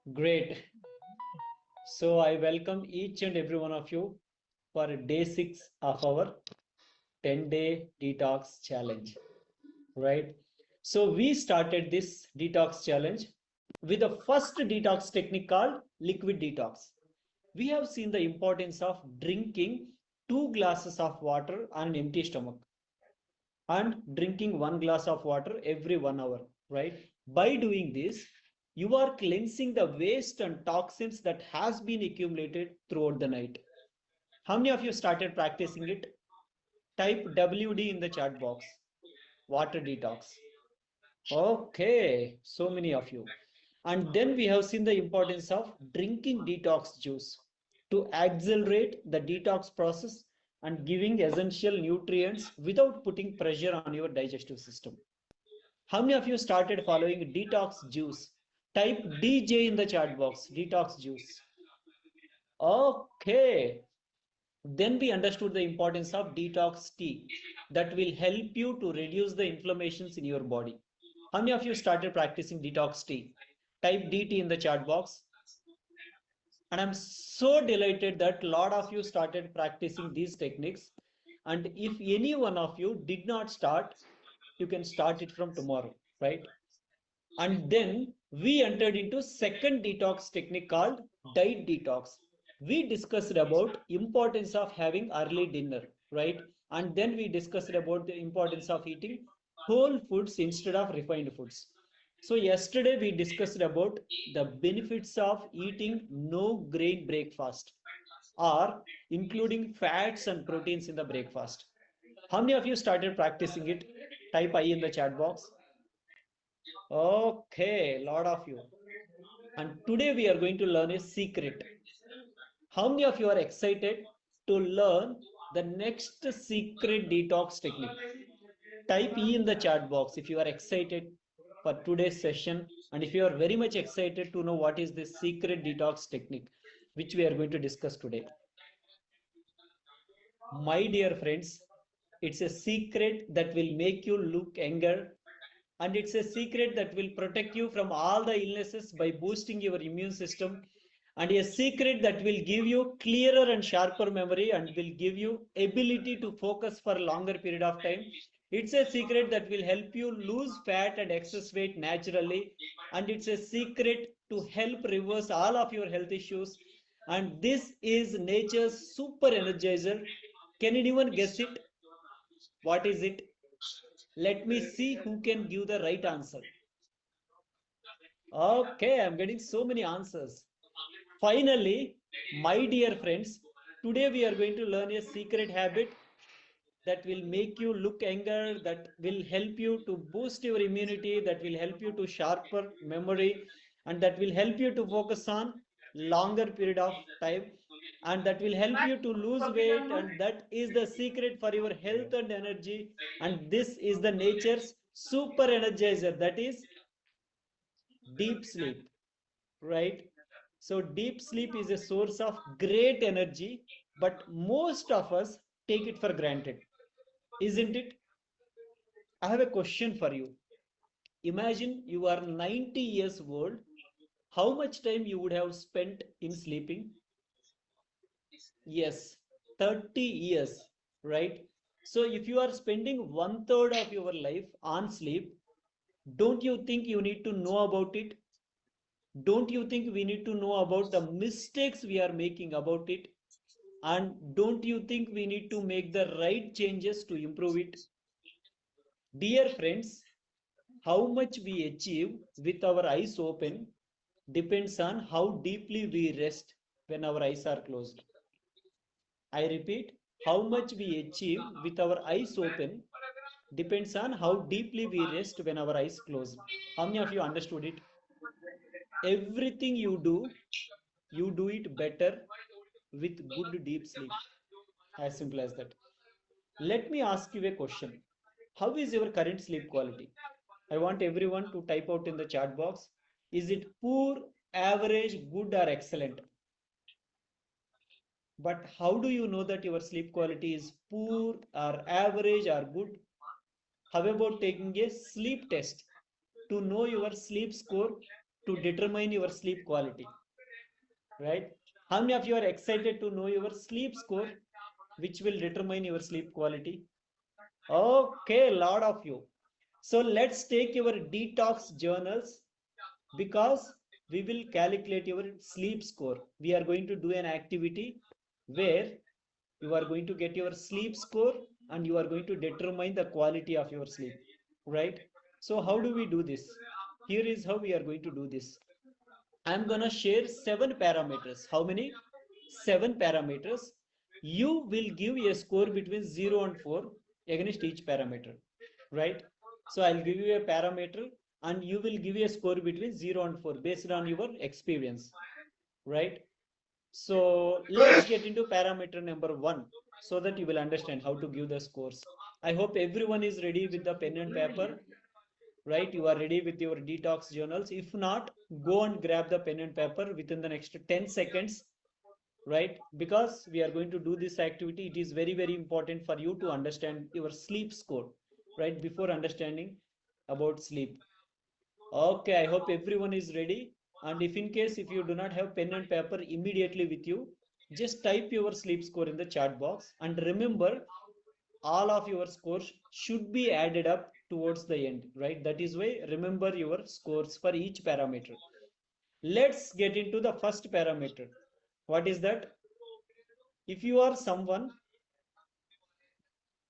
Great. So I welcome each and every one of you for day 6 of our 10-day detox challenge, right? So we started this detox challenge with the first detox technique called liquid detox. We have seen the importance of drinking 2 glasses of water on an empty stomach and drinking 1 glass of water every 1 hour, right? By doing this, you are cleansing the waste and toxins that has been accumulated throughout the night. How many of you started practicing it? Type WD in the chat box. Water detox. Okay, so many of you. And then we have seen the importance of drinking detox juice to accelerate the detox process and giving essential nutrients without putting pressure on your digestive system. How many of you started following detox juice? Type DJ in the chat box. Detox juice. Okay. Then we understood the importance of detox tea that will help you to reduce the inflammations in your body. How many of you started practicing detox tea? Type DT in the chat box. And I'm so delighted that a lot of you started practicing these techniques. And if any one of you did not start, you can start it from tomorrow, right? And then we entered into second detox technique called diet detox. We discussed about importance of having early dinner, right? And then we discussed about the importance of eating whole foods instead of refined foods. So yesterday we discussed about the benefits of eating no grain breakfast or including fats and proteins in the breakfast. How many of you started practicing it? Type I in the chat box. Okay, lot of you. And today we are going to learn a secret. How many of you are excited to learn the next secret detox technique? Type E in the chat box if you are excited for today's session and if you are very much excited to know what is this secret detox technique which we are going to discuss today. My dear friends, it's a secret that will make you look younger, and it's a secret that will protect you from all the illnesses by boosting your immune system, and a secret that will give you clearer and sharper memory and will give you ability to focus for a longer period of time. It's a secret that will help you lose fat and excess weight naturally, and it's a secret to help reverse all of your health issues. And this is nature's super energizer. Can anyone guess it? What is it? Let me see who can give the right answer. Okay, I'm getting so many answers. Finally, my dear friends, today we are going to learn a secret habit that will make you look younger, that will help you to boost your immunity, that will help you to sharper memory, and that will help you to focus on longer period of time, and that will help you to lose weight, and that is the secret for your health and energy. And this is the nature's super energizer, that is deep sleep, right? So deep sleep is a source of great energy, but most of us take it for granted, isn't it? I have a question for you. Imagine you are 90 years old. How much time you would have spent in sleeping? Yes, 30 years, right? So if you are spending 1/3 of your life on sleep, don't you think you need to know about it? Don't you think we need to know about the mistakes we are making about it? And don't you think we need to make the right changes to improve it? Dear friends, how much we achieve with our eyes open depends on how deeply we rest when our eyes are closed. I repeat, how much we achieve with our eyes open depends on how deeply we rest when our eyes close. How many of you understood it? Everything you do it better with good deep sleep. As simple as that. Let me ask you a question. How is your current sleep quality? I want everyone to type out in the chat box. Is it poor, average, good, or excellent? But how do you know that your sleep quality is poor or average or good? How about taking a sleep test to know your sleep score? to determine your sleep quality, right? How many of you are excited to know your sleep score, which will determine your sleep quality? Okay, a lot of you. So let's take your detox journals because we will calculate your sleep score. We are going to do an activity where you are going to get your sleep score and you are going to determine the quality of your sleep, right? So how do we do this? Here is how we are going to do this. I'm going to share 7 parameters. How many? 7 parameters. You will give a score between 0 and 4 against each parameter, right? So I'll give you a parameter and you will give a score between 0 and 4 based on your experience, right? So let's get into parameter number 1 so that you will understand how to give the scores. I hope everyone is ready with the pen and paper, right? You are ready with your detox journals. If not, go and grab the pen and paper within the next 10 seconds, right? Because we are going to do this activity, it is very, very important for you to understand your sleep score, right? Before understanding about sleep. Okay, I hope everyone is ready. And if in case if you do not have pen and paper immediately with you, just type your sleep score in the chat box. And remember, all of your scores should be added up towards the end, right? That is why remember your scores for each parameter. Let's get into the first parameter. What is that? If you are someone,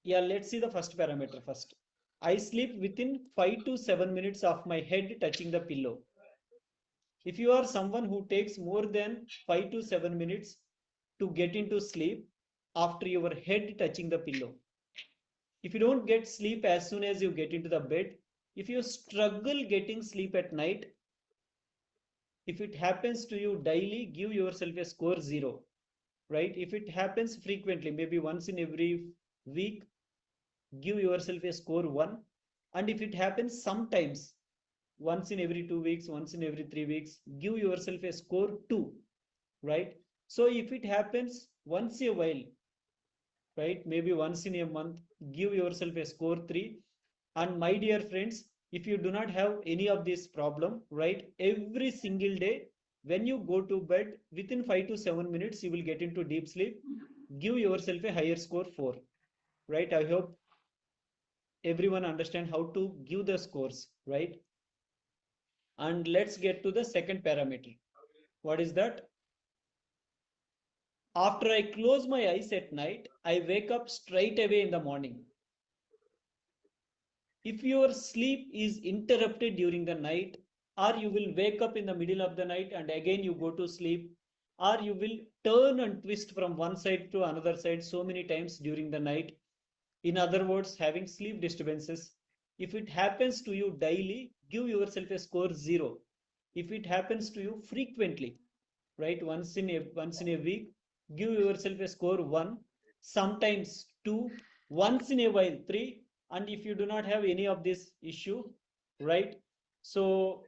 yeah, let's see the first parameter first. I sleep within 5 to 7 minutes of my head touching the pillow. If you are someone who takes more than 5 to 7 minutes to get into sleep after your head touching the pillow, if you don't get sleep as soon as you get into the bed, if you struggle getting sleep at night, if it happens to you daily, give yourself a score 0, right? If it happens frequently, maybe once in every week, give yourself a score 1. And if it happens sometimes, once in every 2 weeks, once in every 3 weeks, give yourself a score 2, right? So if it happens once a while, right, maybe once in a month, give yourself a score 3. And my dear friends, if you do not have any of this problem, right, every single day when you go to bed within 5 to 7 minutes you will get into deep sleep, give yourself a higher score 4, right? I hope everyone understand how to give the scores, right? And let's get to the second parameter. What is that? After I close my eyes at night, I wake up straight away in the morning. If your sleep is interrupted during the night, or you will wake up in the middle of the night and again you go to sleep, or you will turn and twist from one side to another side so many times during the night, in other words, having sleep disturbances, if it happens to you daily, give yourself a score 0. If it happens to you frequently, right, once in a week, give yourself a score 1, sometimes 2, once in a while 3. And if you do not have any of this issue, right, so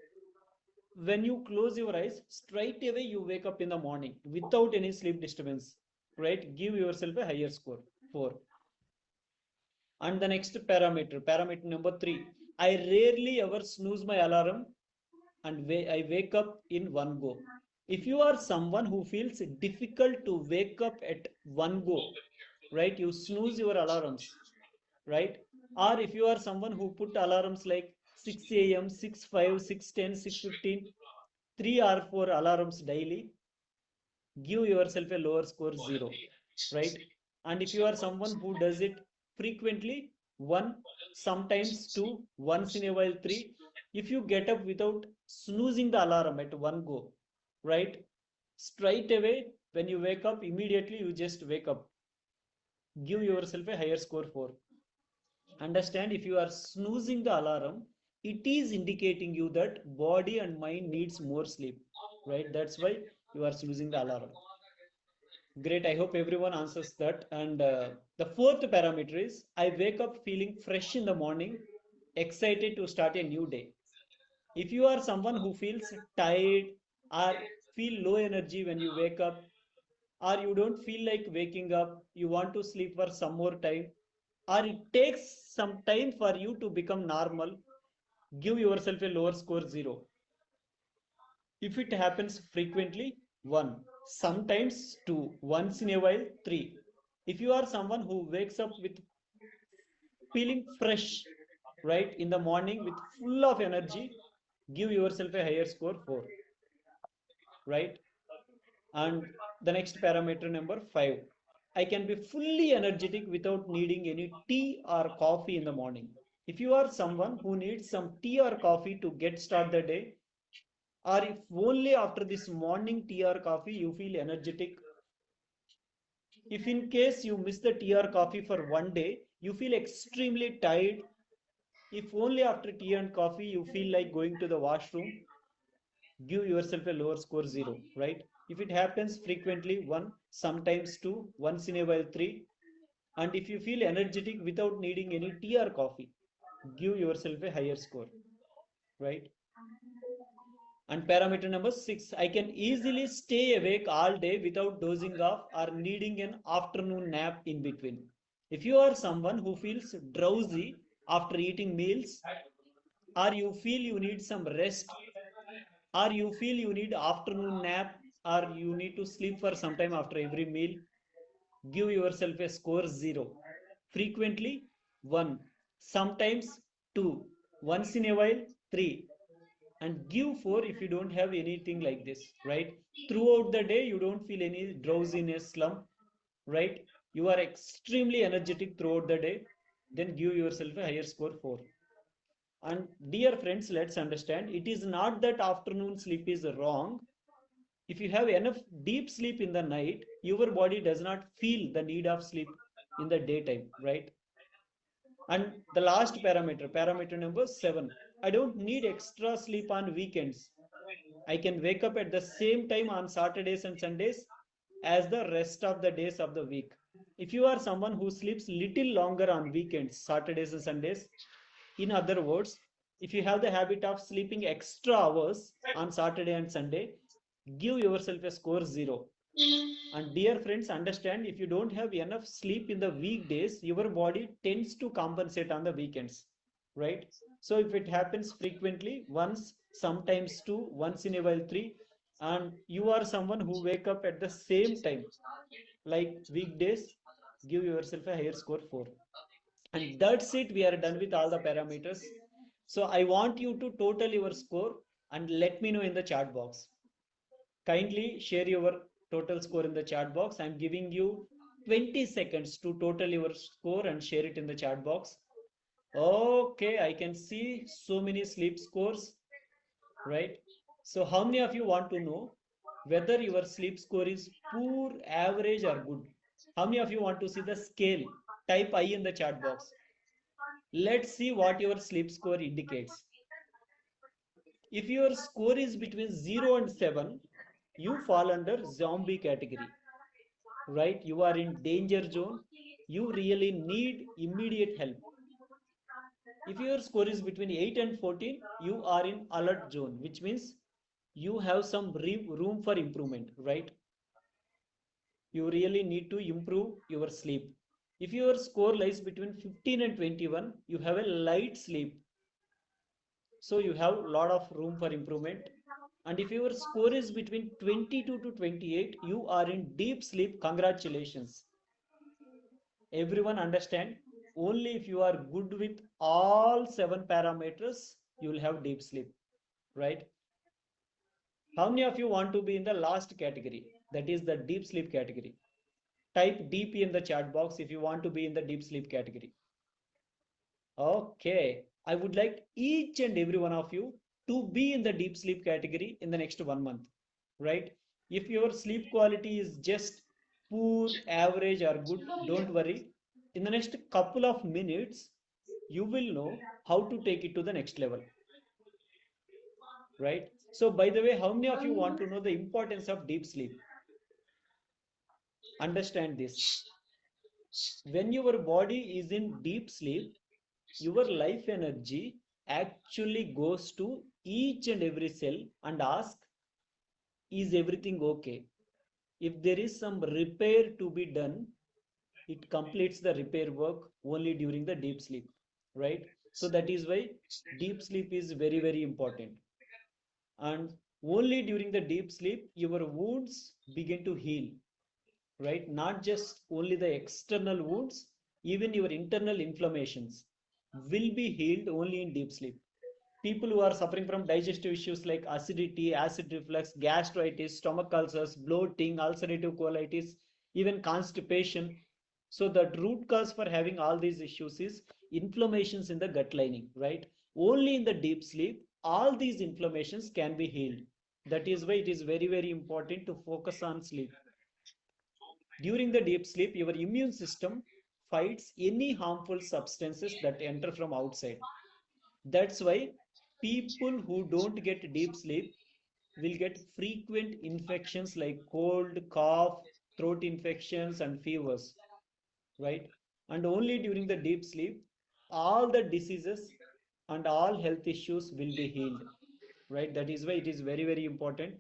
when you close your eyes straight away you wake up in the morning without any sleep disturbance, right, give yourself a higher score 4. And the next parameter number 3, I rarely ever snooze my alarm and I wake up in one go. If you are someone who feels difficult to wake up at one go, right, you snooze your alarms, right? Or if you are someone who put alarms like 6 a.m., 6:05, 6:10, 6:15, 3 or 4 alarms daily, give yourself a lower score 0, right? And if you are someone who does it frequently, 1, sometimes 2, once in a while 3, if you get up without snoozing the alarm at one go, right, straight away when you wake up immediately you just wake up, give yourself a higher score 4. Understand, if you are snoozing the alarm, it is indicating you that body and mind needs more sleep, right? That's why you are snoozing the alarm. Great. I hope everyone answers that. And the fourth parameter is I wake up feeling fresh in the morning, excited to start a new day. If you are someone who feels tired or feel low energy when you wake up, or you don't feel like waking up, you want to sleep for some more time, or it takes some time for you to become normal, give yourself a lower score 0. If it happens frequently, 1. Sometimes 2. Once in a while, 3. If you are someone who wakes up with feeling fresh, right, in the morning with full of energy, give yourself a higher score 4, right? And the next parameter number 5. I can be fully energetic without needing any tea or coffee in the morning. If you are someone who needs some tea or coffee to get start the day, or if only after this morning tea or coffee you feel energetic, if in case you miss the tea or coffee for one day, you feel extremely tired, if only after tea and coffee you feel like going to the washroom, give yourself a lower score 0, right? If it happens frequently, 1, sometimes 2, once in a while 3, and if you feel energetic without needing any tea or coffee, give yourself a higher score, right? And parameter number 6, I can easily stay awake all day without dozing off or needing an afternoon nap in between. If you are someone who feels drowsy after eating meals, or you feel you need some rest, or you feel you need afternoon nap, or you need to sleep for some time after every meal, give yourself a score 0. Frequently, 1, sometimes 2, once in a while 3, and give 4 if you don't have anything like this, right? Throughout the day you don't feel any drowsiness slump, right? You are extremely energetic throughout the day, then give yourself a higher score 4. And dear friends, let's understand, it is not that afternoon sleep is wrong. If you have enough deep sleep in the night, your body does not feel the need of sleep in the daytime, right? And the last parameter, parameter number 7, I don't need extra sleep on weekends. I can wake up at the same time on Saturdays and Sundays as the rest of the days of the week. If you are someone who sleeps little longer on weekends, Saturdays and Sundays, in other words, if you have the habit of sleeping extra hours on Saturday and Sunday, give yourself a score 0. And dear friends, understand, if you don't have enough sleep in the weekdays, your body tends to compensate on the weekends, right? So if it happens frequently, once, sometimes 2, once in a while 3, and you are someone who wake up at the same time, like weekdays, give yourself a higher score 4. And that's it, we are done with all the parameters. So I want you to total your score and let me know in the chat box. Kindly share your total score in the chat box. I'm giving you 20 seconds to total your score and share it in the chat box. Okay, I can see so many sleep scores, right? So how many of you want to know whether your sleep score is poor, average or good? How many of you want to see the scale? Type I in the chat box. Let's see what your sleep score indicates. If your score is between 0 and 7, you fall under zombie category, right? You are in danger zone. You really need immediate help. If your score is between 8 and 14, you are in alert zone, which means you have some room for improvement, right? You really need to improve your sleep. If your score lies between 15 and 21, you have a light sleep. So you have a lot of room for improvement. And if your score is between 22 to 28, you are in deep sleep. Congratulations. Everyone understand, only if you are good with all 7 parameters, you will have deep sleep, right? How many of you want to be in the last category? That is the deep sleep category. Type DP in the chat box if you want to be in the deep sleep category. Okay, I would like each and every one of you to be in the deep sleep category in the next 1 month, right? If your sleep quality is just poor, average, or good, don't worry. In the next couple of minutes, you will know how to take it to the next level, right? So, by the way, how many of you want to know the importance of deep sleep? Understand this. When your body is in deep sleep, your life energy actually goes to each and every cell and ask, is everything okay? If there is some repair to be done, it completes the repair work only during the deep sleep, right? So that is why deep sleep is very, very important. And Only during the deep sleep your wounds begin to heal, right? Not just only the external wounds, even your internal inflammations will be healed only in deep sleep. People who are suffering from digestive issues like acidity, acid reflux, gastritis, stomach ulcers, bloating, ulcerative colitis, even constipation. So the root cause for having all these issues is inflammations in the gut lining, right? Only in the deep sleep, all these inflammations can be healed. That is why it is very, very important to focus on sleep. During the deep sleep, your immune system fights any harmful substances that enter from outside. That's why people who don't get deep sleep will get frequent infections like cold, cough, throat infections, and fevers, right? And only during the deep sleep, all the diseases and all health issues will be healed, right? That is why it is very, very important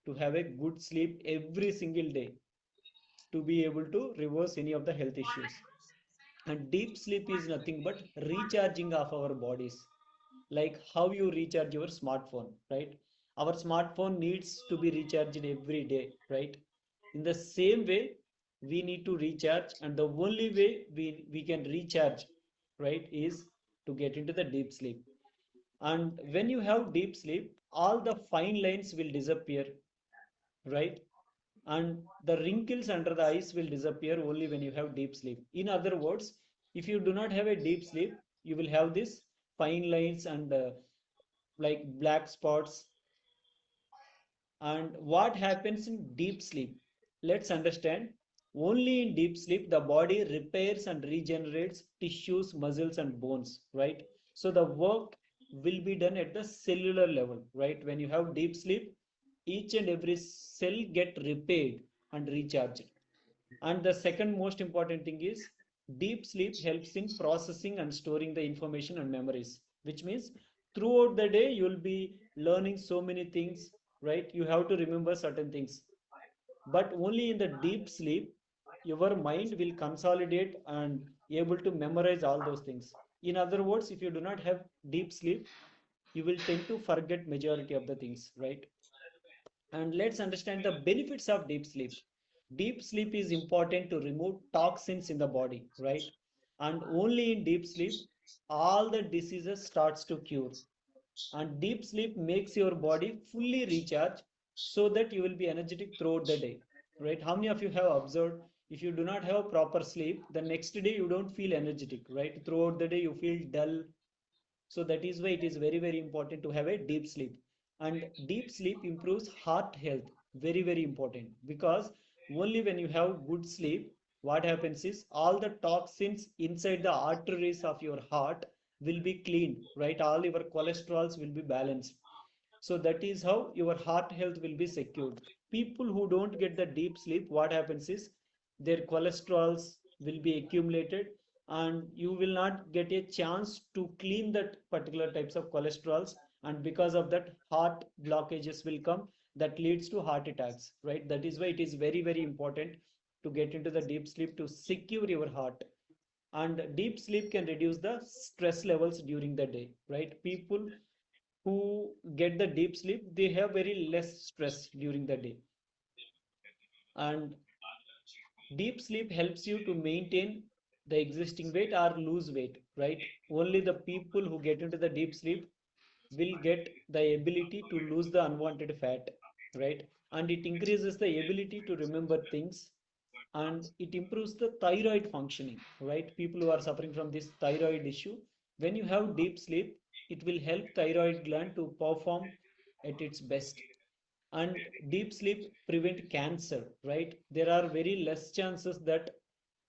to have a good sleep every single day to be able to reverse any of the health issues. And deep sleep is nothing but recharging of our bodies, like how you recharge your smartphone, right? Our smartphone needs to be recharged every day, right? In the same way, we need to recharge, and the only way we can recharge, right, is to get into the deep sleep. And when you have deep sleep, all the fine lines will disappear, right? And the wrinkles under the eyes will disappear only when you have deep sleep. In other words, if you do not have a deep sleep, you will have this fine lines and like black spots. And what happens in deep sleep? Let's understand. Only in deep sleep, the body repairs and regenerates tissues, muscles, and bones, right? So the work will be done at the cellular level, right? When you have deep sleep, each and every cell get repaired and recharged. And the second most important thing is deep sleep helps in processing and storing the information and memories, which means throughout the day you will be learning so many things, right? You have to remember certain things, but only in the deep sleep your mind will consolidate and able to memorize all those things. In other words, if you do not have deep sleep, you will tend to forget majority of the things, right? And let's understand the benefits of deep sleep. Deep sleep is important to remove toxins in the body, right? And only in deep sleep all the diseases starts to cure. And deep sleep makes your body fully recharge so that you will be energetic throughout the day, right? How many of you have observed, if you do not have proper sleep, the next day you don't feel energetic, right? Throughout the day you feel dull. So that is why it is very, very important to have a deep sleep. And deep sleep improves heart health. Very, very important, because only when you have good sleep, what happens is all the toxins inside the arteries of your heart will be cleaned, right? All your cholesterols will be balanced. So that is how your heart health will be secured. People who don't get the deep sleep, what happens is their cholesterols will be accumulated, and you will not get a chance to clean that particular types of cholesterols, and because of that heart blockages will come, that leads to heart attacks, right? That is why it is very, very important to get into the deep sleep to secure your heart. And deep sleep can reduce the stress levels during the day, right? People who get the deep sleep, they have very less stress during the day. And deep sleep helps you to maintain the existing weight or lose weight, right? Only the people who get into the deep sleep will get the ability to lose the unwanted fat, right? And it increases the ability to remember things, and it improves the thyroid functioning, right? People who are suffering from this thyroid issue, when you have deep sleep, it will help thyroid gland to perform at its best. And deep sleep prevent cancer, right? There are very less chances that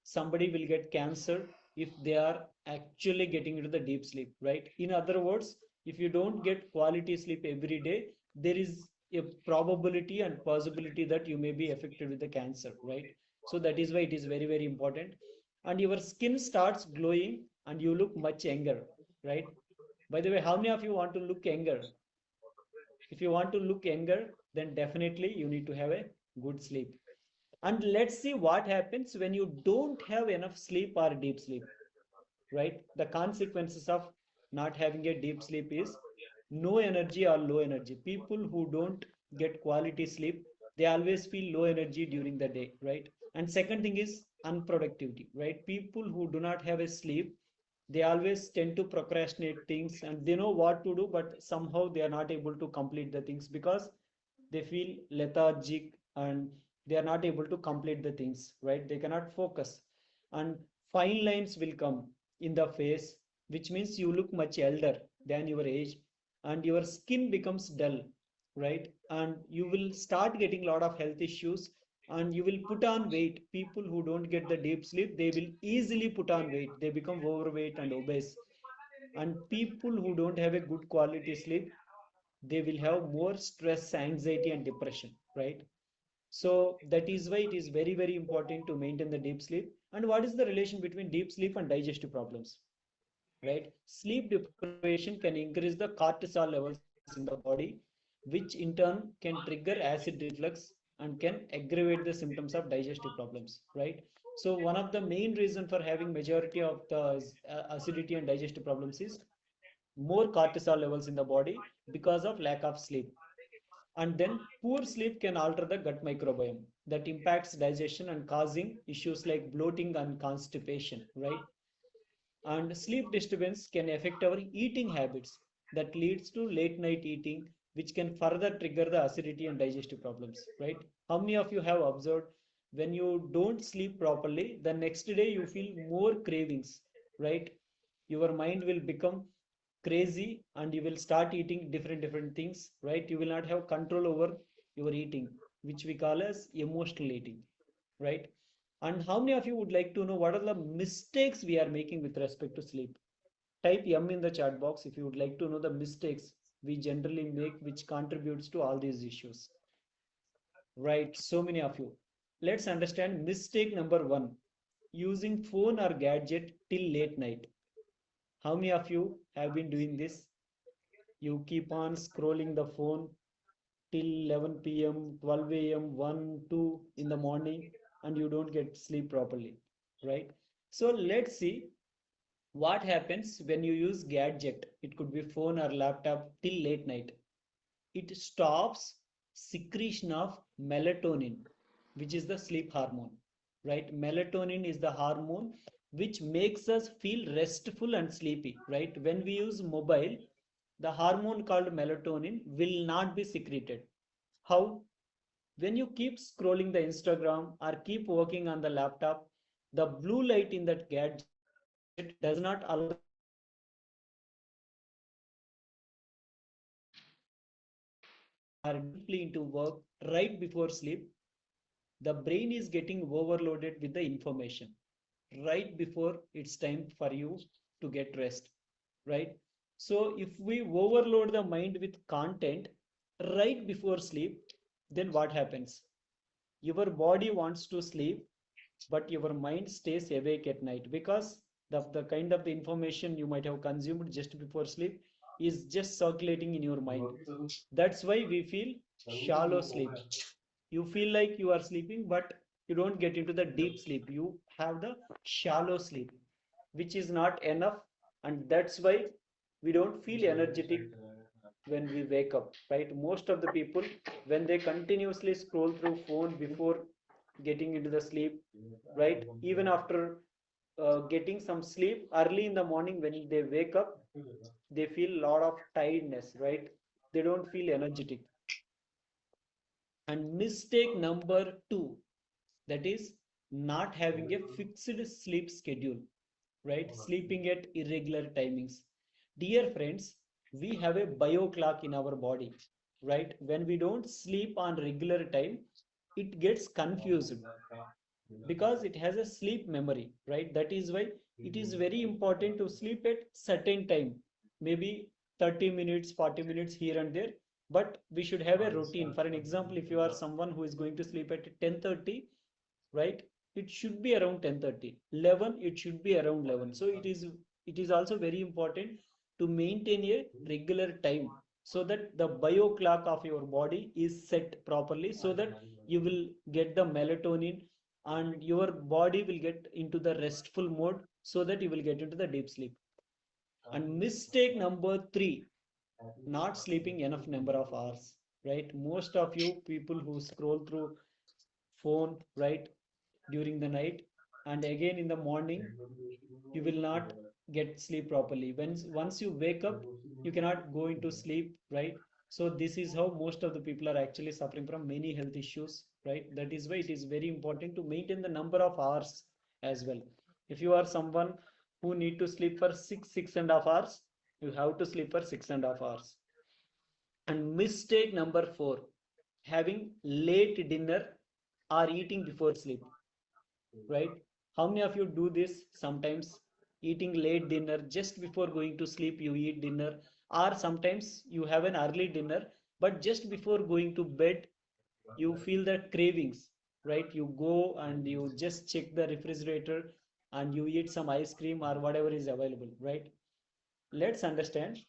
somebody will get cancer if they are actually getting into the deep sleep, right? In other words, if you don't get quality sleep every day, there is a probability and possibility that you may be affected with the cancer, right? So that is why it is very, very important. And your skin starts glowing and you look much younger, right? By the way, how many of you want to look younger? If you want to look younger, then definitely you need to have a good sleep. And let's see what happens when you don't have enough sleep or deep sleep, right? The consequences of not having a deep sleep is no energy or low energy. People who don't get quality sleep, they always feel low energy during the day, right? And second thing is unproductivity, right? People who do not have a sleep, they always tend to procrastinate things, and they know what to do, but somehow they are not able to complete the things because they feel lethargic, and they are not able to complete the things, right? They cannot focus, and fine lines will come in the face, which means you look much elder than your age, and your skin becomes dull, right? And you will start getting a lot of health issues, and you will put on weight. People who don't get the deep sleep, they will easily put on weight, they become overweight and obese. And people who don't have a good quality sleep, they will have more stress, anxiety, and depression, right? So that is why it is very, very important to maintain the deep sleep. And what is the relation between deep sleep and digestive problems, right? Sleep deprivation can increase the cortisol levels in the body, which in turn can trigger acid reflux and can aggravate the symptoms of digestive problems, right? So one of the main reason for having majority of the acidity and digestive problems is more cortisol levels in the body because of lack of sleep. And then poor sleep can alter the gut microbiome that impacts digestion and causing issues like bloating and constipation, right? And sleep disturbance can affect our eating habits that leads to late night eating, which can further trigger the acidity and digestive problems, right? How many of you have observed when you don't sleep properly, the next day you feel more cravings, right? Your mind will become crazy, and you will start eating different things, right? You will not have control over your eating, which we call as emotional eating, right? And how many of you would like to know what are the mistakes we are making with respect to sleep? Type M in the chat box if you would like to know the mistakes we generally make which contributes to all these issues. Right, so many of you. Let's understand mistake number one, using phone or gadget till late night. How many of you have been doing this? You keep on scrolling the phone till 11 p.m., 12 a.m., 1, 2 in the morning, and you don't get sleep properly, right? So let's see what happens when you use gadget. It could be phone or laptop till late night. It stops secretion of melatonin, which is the sleep hormone, right? Melatonin is the hormone which makes us feel restful and sleepy, right? When we use mobile, the hormone called melatonin will not be secreted. How? When you keep scrolling the Instagram or keep working on the laptop, the blue light in that gadget does not allow the brain to sleep properly. When you are deeply into work right before sleep, the brain is getting overloaded with the information right before it's time for you to get rest, right? So if we overload the mind with content right before sleep, then what happens? Your body wants to sleep, but your mind stays awake at night because the kind of the information you might have consumed just before sleep is just circulating in your mind. That's why we feel shallow sleep. You feel like you are sleeping, but you don't get into the deep sleep. You have the shallow sleep, which is not enough. And that's why we don't feel energetic when we wake up, right? Most of the people, when they continuously scroll through phone before getting into the sleep, right, even after getting some sleep early in the morning, when they wake up, they feel a lot of tiredness, right? They don't feel energetic. And mistake number two, that is not having a fixed sleep schedule, right? Sleeping at irregular timings. Dear friends, we have a bio clock in our body, right? When we don't sleep on regular time, it gets confused because it has a sleep memory, right? That is why it is very important to sleep at certain time, maybe 30 minutes, 40 minutes here and there, but we should have a routine. For an example, if you are someone who is going to sleep at 10:30, right, it should be around 10:30. 11, it should be around 11. So it is also very important to maintain a regular time, so that the bio clock of your body is set properly, so that you will get the melatonin and your body will get into the restful mode, so that you will get into the deep sleep. And mistake number 3, not sleeping enough number of hours, right? Most of you people who scroll through phone, right, during the night, and again in the morning, you will not get sleep properly. Once you wake up, you cannot go into sleep, right? So this is how most of the people are actually suffering from many health issues, right? That is why it is very important to maintain the number of hours as well. If you are someone who need to sleep for 6.5 hours, you have to sleep for 6.5 hours. And mistake number 4, having late dinner or eating before sleep, right? How many of you do this sometimes? Eating late dinner just before going to sleep, you eat dinner, or sometimes you have an early dinner, but just before going to bed, you feel the cravings, right? You go and you just check the refrigerator and you eat some ice cream or whatever is available, right? Let's understand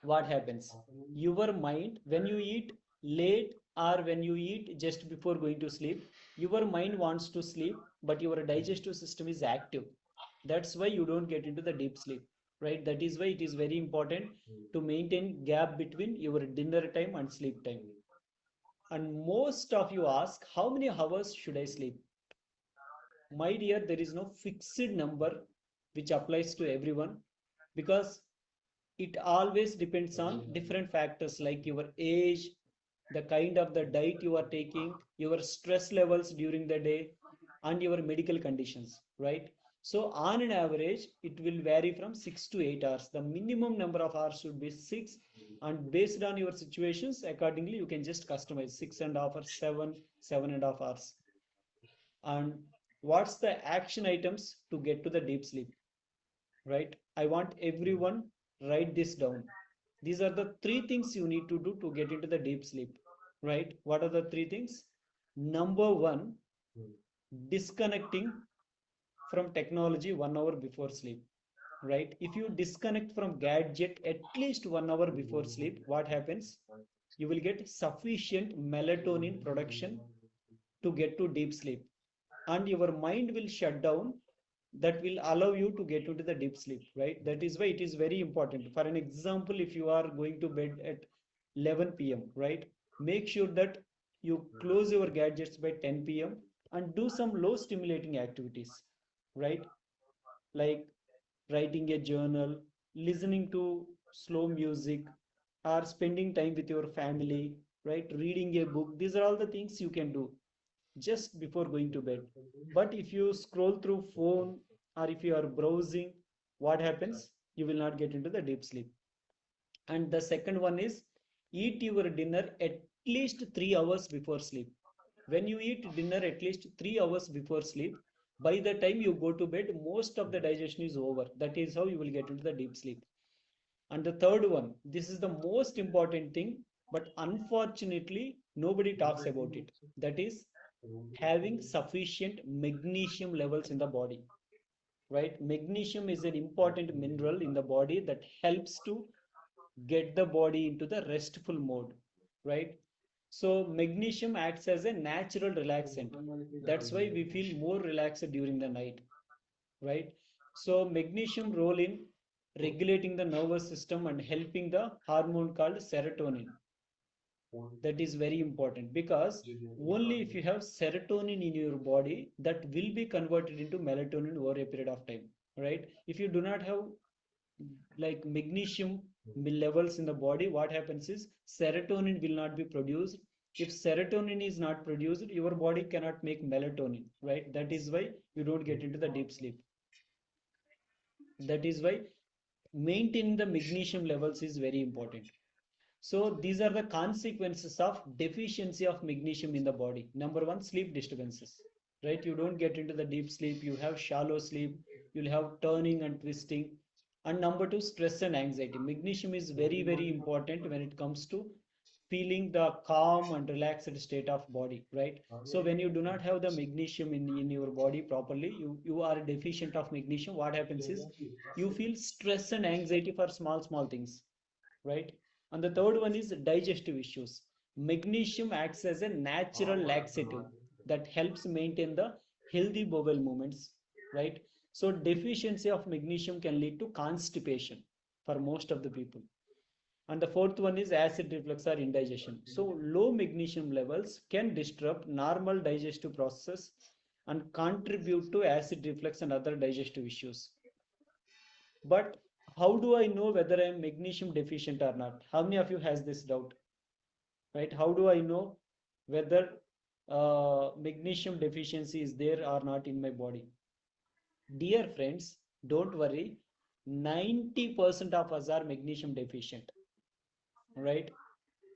what happens. Your mind, when you eat late or when you eat just before going to sleep, your mind wants to sleep, but your digestive system is active. That's why you don't get into the deep sleep, right? That is why it is very important to maintain gap between your dinner time and sleep time. And most of you ask, how many hours should I sleep? My dear, there is no fixed number which applies to everyone, because it always depends on different factors like your age, the kind of the diet you are taking, your stress levels during the day, and your medical conditions, right? So on an average, it will vary from 6 to 8 hours. The minimum number of hours should be 6, and based on your situations, accordingly, you can just customize 6.5 or 7, 7.5 hours. And what's the action items to get to the deep sleep, right? I want everyone write this down. These are the three things you need to do to get into the deep sleep, right? What are the three things? Number one, disconnecting from technology 1 hour before sleep, right? If you disconnect from gadget at least 1 hour before sleep, what happens? You will get sufficient melatonin production to get to deep sleep, and your mind will shut down. That will allow you to get into the deep sleep, right? That is why it is very important. For an example, if you are going to bed at 11 p.m., right, make sure that you close your gadgets by 10 p.m. and do some low stimulating activities, right? Like writing a journal, listening to slow music, or spending time with your family, right? Reading a book. These are all the things you can do just before going to bed. But if you scroll through phone or if you are browsing, what happens? You will not get into the deep sleep. And the second one is, eat your dinner at least 3 hours before sleep. When you eat dinner at least 3 hours before sleep, by the time you go to bed, most of the digestion is over. That is how you will get into the deep sleep. And the third one, this is the most important thing, but unfortunately, nobody talks about it. That is having sufficient magnesium levels in the body, right? Magnesium is an important mineral in the body that helps to get the body into the restful mode, right? So magnesium acts as a natural relaxant. That's why we feel more relaxed during the night, right? So magnesium role in regulating the nervous system and helping the hormone called serotonin. That is very important, because only if you have serotonin in your body, that will be converted into melatonin over a period of time, right? If you do not have like magnesium levels in the body, what happens is serotonin will not be produced. If serotonin is not produced, your body cannot make melatonin, right? That is why you don't get into the deep sleep. That is why maintaining the magnesium levels is very important. So these are the consequences of deficiency of magnesium in the body. Number one, sleep disturbances, right? You don't get into the deep sleep, you have shallow sleep, you'll have turning and twisting. And number two, stress and anxiety. Magnesium is very, very important when it comes to feeling the calm and relaxed state of body, right? So when you do not have the magnesium in your body properly, you are deficient of magnesium. What happens is you feel stress and anxiety for small things, right? And the third one is digestive issues. Magnesium acts as a natural laxative that helps maintain the healthy bowel movements, right? So deficiency of magnesium can lead to constipation for most of the people. And the fourth one is acid reflux or indigestion. So low magnesium levels can disrupt normal digestive processes and contribute to acid reflux and other digestive issues. But how do I know whether I am magnesium deficient or not? How many of you has this doubt, right? How do I know whether magnesium deficiency is there or not in my body? Dear friends, don't worry. 90% of us are magnesium deficient, right?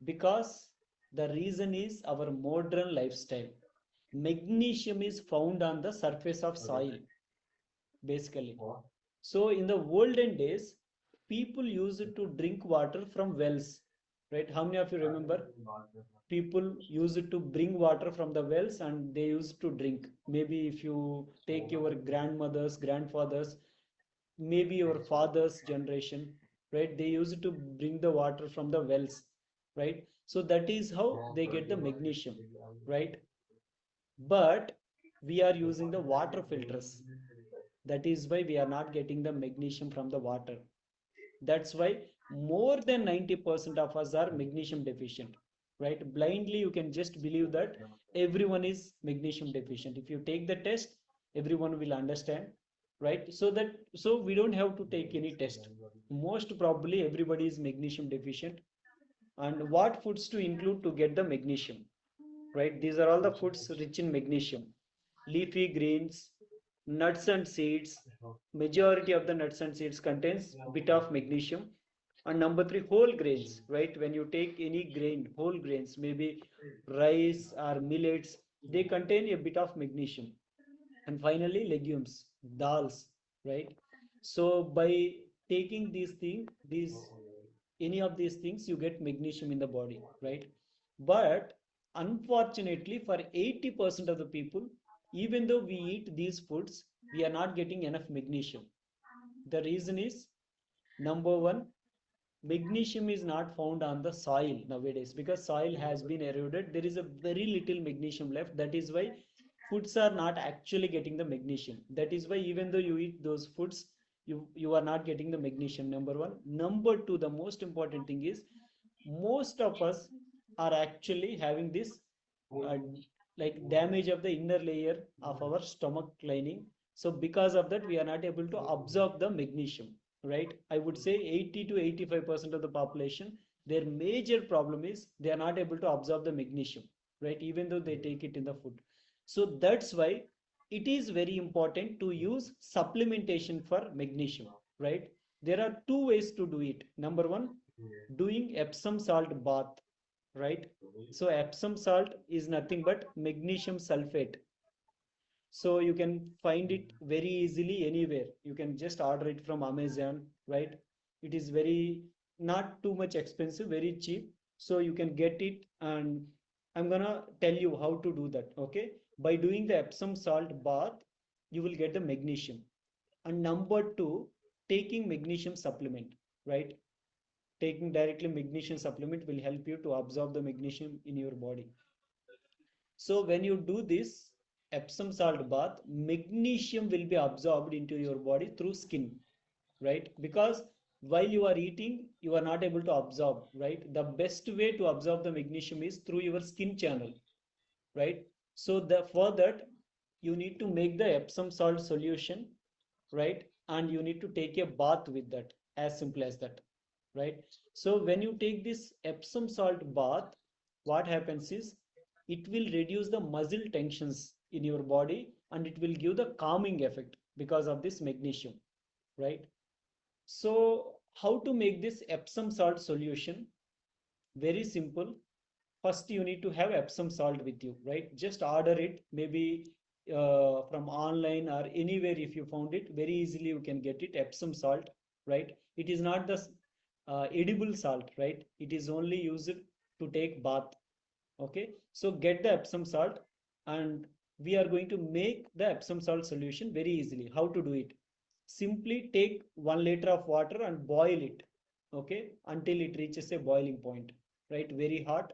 Because the reason is our modern lifestyle. Magnesium is found on the surface of soil, basically. So in the olden days, people used to drink water from wells, right? How many of you remember? People used to bring water from the wells and they used to drink. Maybe if you take your grandmothers, grandfathers, maybe your father's generation, right? They used to bring the water from the wells, right? So that is how they get the magnesium, right? But we are using the water filters. That is why we are not getting the magnesium from the water. That's why more than 90% of us are magnesium deficient, right? Blindly, you can just believe that everyone is magnesium deficient. If you take the test, everyone will understand, right? So we don't have to take any test. Most probably everybody is magnesium deficient. And what foods to include to get the magnesium, right? These are all the foods rich in magnesium. Leafy greens, nuts and seeds. Majority of the nuts and seeds contains bit of magnesium. And number three, whole grains, right? When you take any grain, whole grains, maybe rice or millets, they contain a bit of magnesium. And finally, legumes, dals, right? So by taking these any of these things, you get magnesium in the body, right? But unfortunately, for 80% of the people, even though we eat these foods, we are not getting enough magnesium. The reason is, number one, magnesium is not found on the soil nowadays because soil has been eroded. There is a very little magnesium left. That is why foods are not actually getting the magnesium. That is why even though you eat those foods, you are not getting the magnesium. Number one. Number two, the most important thing is, most of us are actually having this uh, like damage of the inner layer of our stomach lining. So because of that, we are not able to absorb the magnesium, right? I would say 80 to 85% of the population, their major problem is they are not able to absorb the magnesium, right? Even though they take it in the food. So that's why it is very important to use supplementation for magnesium, right? There are two ways to do it. Number one, doing Epsom salt bath, right? So Epsom salt is nothing but magnesium sulfate. So you can find it very easily anywhere. You can just order it from Amazon, right? It is very not too much expensive, very cheap. So you can get it, and I'm gonna tell you how to do that. Okay, by doing the Epsom salt bath, you will get the magnesium. And number two, taking magnesium supplement, right? Taking directly magnesium supplement will help you to absorb the magnesium in your body. So when you do this Epsom salt bath, magnesium will be absorbed into your body through skin, right? Because while you are eating, you are not able to absorb, right? The best way to absorb the magnesium is through your skin channel, right? So for that, you need to make the Epsom salt solution, right? And you need to take a bath with that, as simple as that, right? So when you take this Epsom salt bath, what happens is, it will reduce the muscle tensions in your body and it will give the calming effect because of this magnesium, right? So how to make this Epsom salt solution? Very simple. First you need to have Epsom salt with you, right? Just order it, maybe from online or anywhere. If you found it very easily, you can get it, Epsom salt, right? It is not the edible salt, right? It is only used to take bath. Okay, so get the Epsom salt, and we are going to make the Epsom salt solution very easily. How to do it? Simply take 1 liter of water and boil it, okay, until it reaches a boiling point, right? Very hot.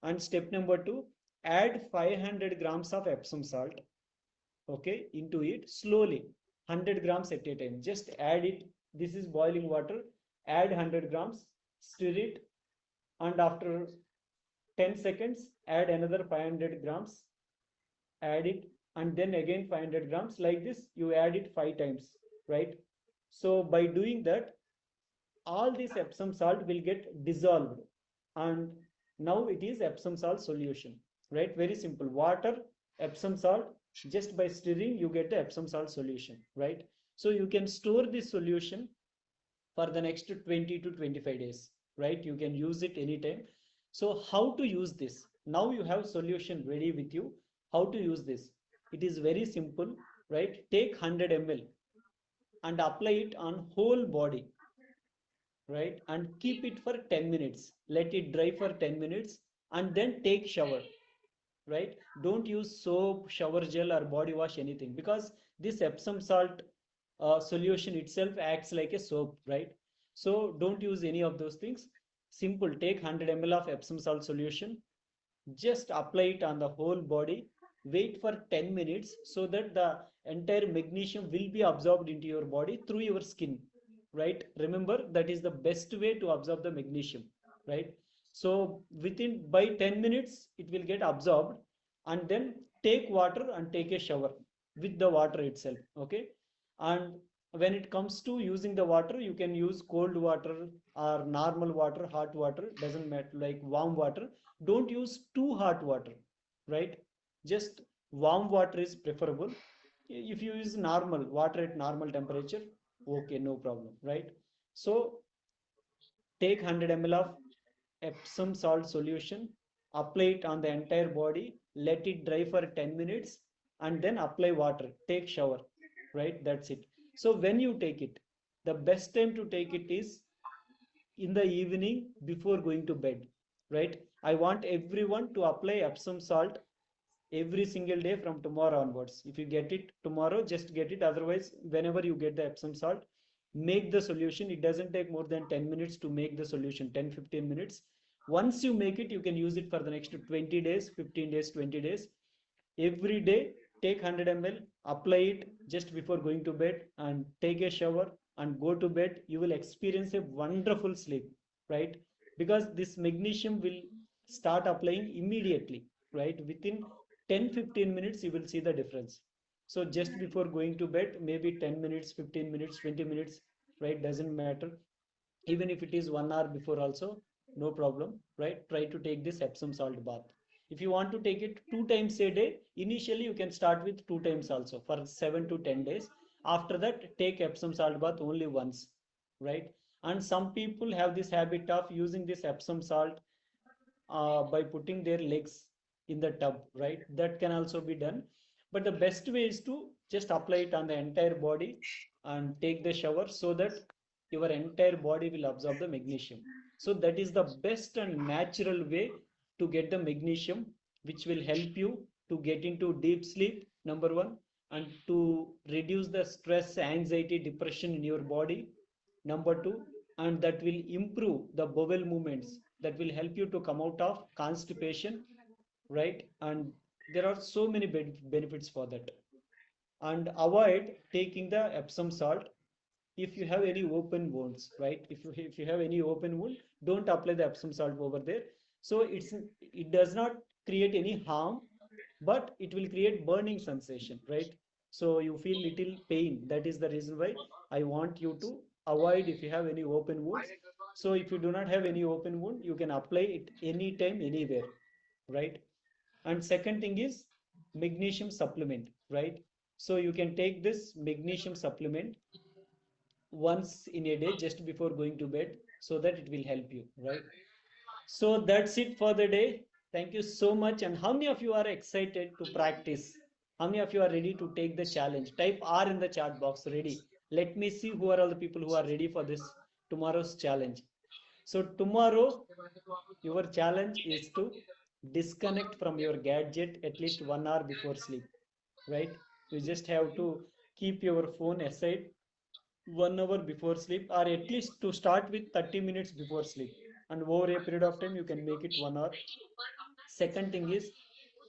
And step number two, add 500 grams of Epsom salt, okay, into it slowly, 100 grams at a time. Just add it. This is boiling water. Add 100 grams. stir it, and after 10 seconds add another 500 grams, add it, and then again 500 grams. Like this you add it 5 times, right? So by doing that, all this Epsom salt will get dissolved, and now it is Epsom salt solution, right? Very simple. Water, Epsom salt, just by stirring you get the Epsom salt solution, right? So you can store this solution for the next 20 to 25 days, right? You can use it anytime. So how to use this? Now you have solution ready with you. How to use this? It is very simple, right? Take 100 ml and apply it on whole body, right? And keep it for 10 minutes, let it dry for 10 minutes, and then take shower, right? Don't use soap, shower gel, or body wash, anything, because this Epsom salt solution itself acts like a soap, right? So don't use any of those things. Simple, take 100 ml of Epsom salt solution, just apply it on the whole body, wait for 10 minutes so that the entire magnesium will be absorbed into your body through your skin, right? Remember, that is the best way to absorb the magnesium, right? So within by 10 minutes it will get absorbed, and then take water and take a shower with the water itself, okay? And when it comes to using the water, you can use cold water or normal water, hot water, doesn't matter, like warm water. Don't use too hot water, right? Just warm water is preferable. If you use normal water at normal temperature, okay, no problem, right? So take 100 ml of Epsom salt solution, apply it on the entire body, let it dry for 10 minutes, and then apply water. Take shower, right? That's it. So when you take it, the best time to take it is in the evening before going to bed, right? I want everyone to apply Epsom salt every single day from tomorrow onwards. If you get it tomorrow, just get it. Otherwise, whenever you get the Epsom salt, make the solution. It doesn't take more than 10 minutes to make the solution, 10-15 minutes. Once you make it, you can use it for the next 20 days, 15 days, 20 days. Every day take 100 ml, apply it just before going to bed, and take a shower and go to bed. You will experience a wonderful sleep, right? Because this magnesium will start applying immediately, right? Within 10-15 minutes you will see the difference. So just before going to bed, maybe 10 minutes, 15 minutes, 20 minutes, right? Doesn't matter. Even if it is 1 hour before also, no problem, right? Try to take this Epsom salt bath. If you want to take it 2 times a day, initially you can start with 2 times also for 7 to 10 days. After that, take Epsom salt bath only once, right? And some people have this habit of using this Epsom salt by putting their legs in the tub, right? That can also be done. But the best way is to just apply it on the entire body and take the shower so that your entire body will absorb the magnesium. So that is the best and natural way to get the magnesium, which will help you to get into deep sleep, number one, and to reduce the stress, anxiety, depression in your body, number two, and that will improve the bowel movements, that will help you to come out of constipation, right? And there are so many benefits for that. And avoid taking the Epsom salt if you have any open wounds, right? If you have any open wound, don't apply the Epsom salt over there. So it does not create any harm, but it will create burning sensation, right? So you feel little pain. That is the reason why I want you to avoid if you have any open wounds. So if you do not have any open wound, you can apply it anytime, anywhere, right? And second thing is magnesium supplement, right? So you can take this magnesium supplement once in a day just before going to bed, so that it will help you, right? So that's it for the day. Thank you so much. And how many of you are excited to practice? How many of you are ready to take the challenge? Type R in the chat box, ready. Let me see who are all the people who are ready for this tomorrow's challenge. So tomorrow your challenge is to disconnect from your gadget at least 1 hour before sleep, right? You just have to keep your phone aside 1 hour before sleep, or at least to start with 30 minutes before sleep, and over a period of time you can make it 1 hour. Second thing is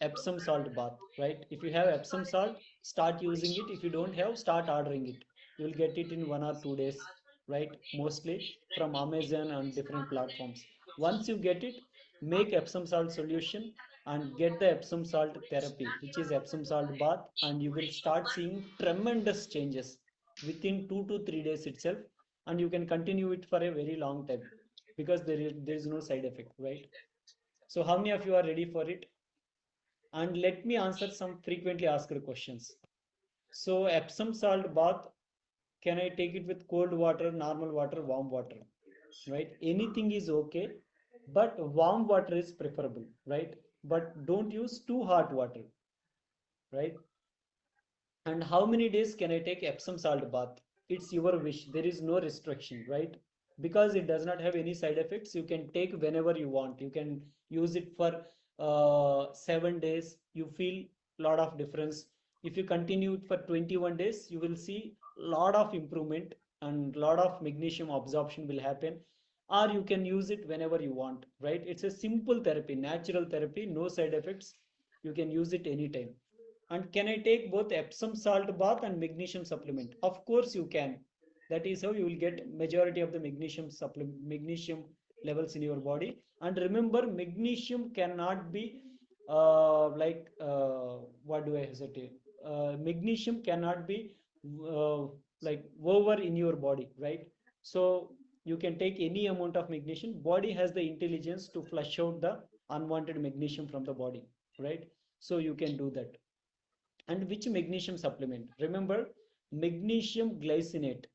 Epsom salt bath, right? If you have Epsom salt, start using it. If you don't have, start ordering it. You will get it in 1 or 2 days. right? Mostly from Amazon and different platforms. Once you get it, make Epsom salt solution and get the Epsom salt therapy, which is Epsom salt bath, and you will start seeing tremendous changes within 2 to 3 days itself, and you can continue it for a very long time because there is no side effect, right? So how many of you are ready for it? And let me answer some frequently asked questions. So Epsom salt bath, can I take it with cold water, normal water, warm water? Right? Anything is okay, but warm water is preferable, right? But don't use too hot water, right? And how many days can I take Epsom salt bath? It's your wish. There is no restriction, right? Because it does not have any side effects. You can take whenever you want. You can use it for 7 days. You feel lot of difference. If you continue it for 21 days, you will see lot of improvement and lot of magnesium absorption will happen. Or you can use it whenever you want, right? It's a simple therapy, natural therapy, no side effects. You can use it anytime. And can I take both Epsom salt bath and magnesium supplement? Of course you can. That is how you will get majority of the magnesium supplement, magnesium levels in your body. And remember, magnesium cannot be what do I hesitate? Magnesium cannot be uh, like over in your body, right? So you can take any amount of magnesium. Body has the intelligence to flush out the unwanted magnesium from the body, right? So you can do that. And which magnesium supplement? Remember, magnesium glycinate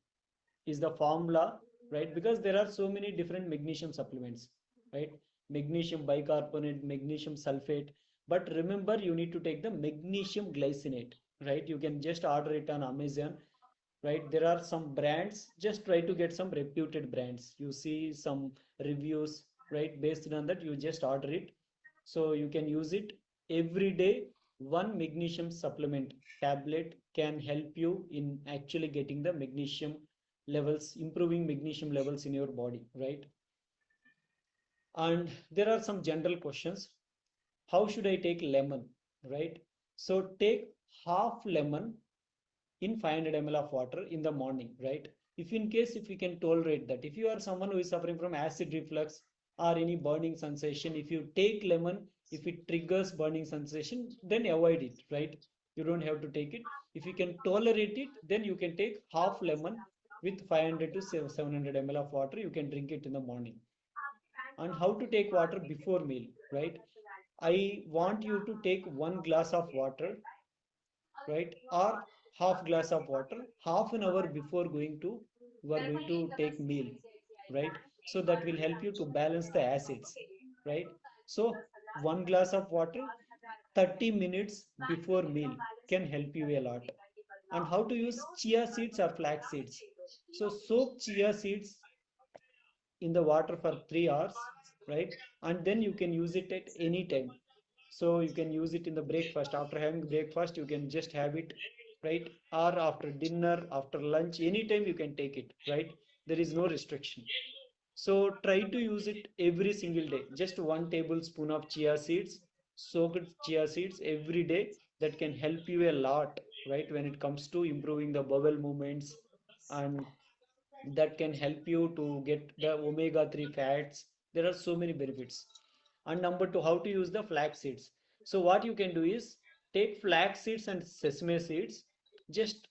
is the formula, right? Because there are so many different magnesium supplements, right? Magnesium bicarbonate, magnesium sulfate. But remember, you need to take the magnesium glycinate, right? You can just order it on Amazon, right? There are some brands. Just try to get some reputed brands. You see some reviews, right? Based on that, you just order it. So you can use it every day. One magnesium supplement tablet can help you in actually getting the magnesium levels, improving magnesium levels in your body, right? And there are some general questions. How should I take lemon, right? So take half lemon in 500 ml of water in the morning, right? If in case if you can tolerate that, if you are someone who is suffering from acid reflux or any burning sensation, if you take lemon, if it triggers burning sensation, then avoid it, right? You don't have to take it. If you can tolerate it, then you can take half lemon with 500 to 700 ml of water. You can drink it in the morning. And how to take water before meal, right? I want you to take 1 glass of water, right? Or half glass of water half an hour before going to you are going to take meal, right? So that will help you to balance the acids, right? So 1 glass of water 30 minutes before meal can help you a lot. And how to use chia seeds or flax seeds? So soak chia seeds in the water for 3 hours, right? And then you can use it at any time. So you can use it in the breakfast. After having breakfast, you can just have it, right? Or after dinner, after lunch, anytime you can take it, right? There is no restriction. So try to use it every single day. Just 1 tablespoon of chia seeds, soaked chia seeds every day. That can help you a lot, right? When it comes to improving the bowel movements, and that can help you to get the omega-3 fats. There are so many benefits. And number two, how to use the flax seeds. So what you can do is take flax seeds and sesame seeds, just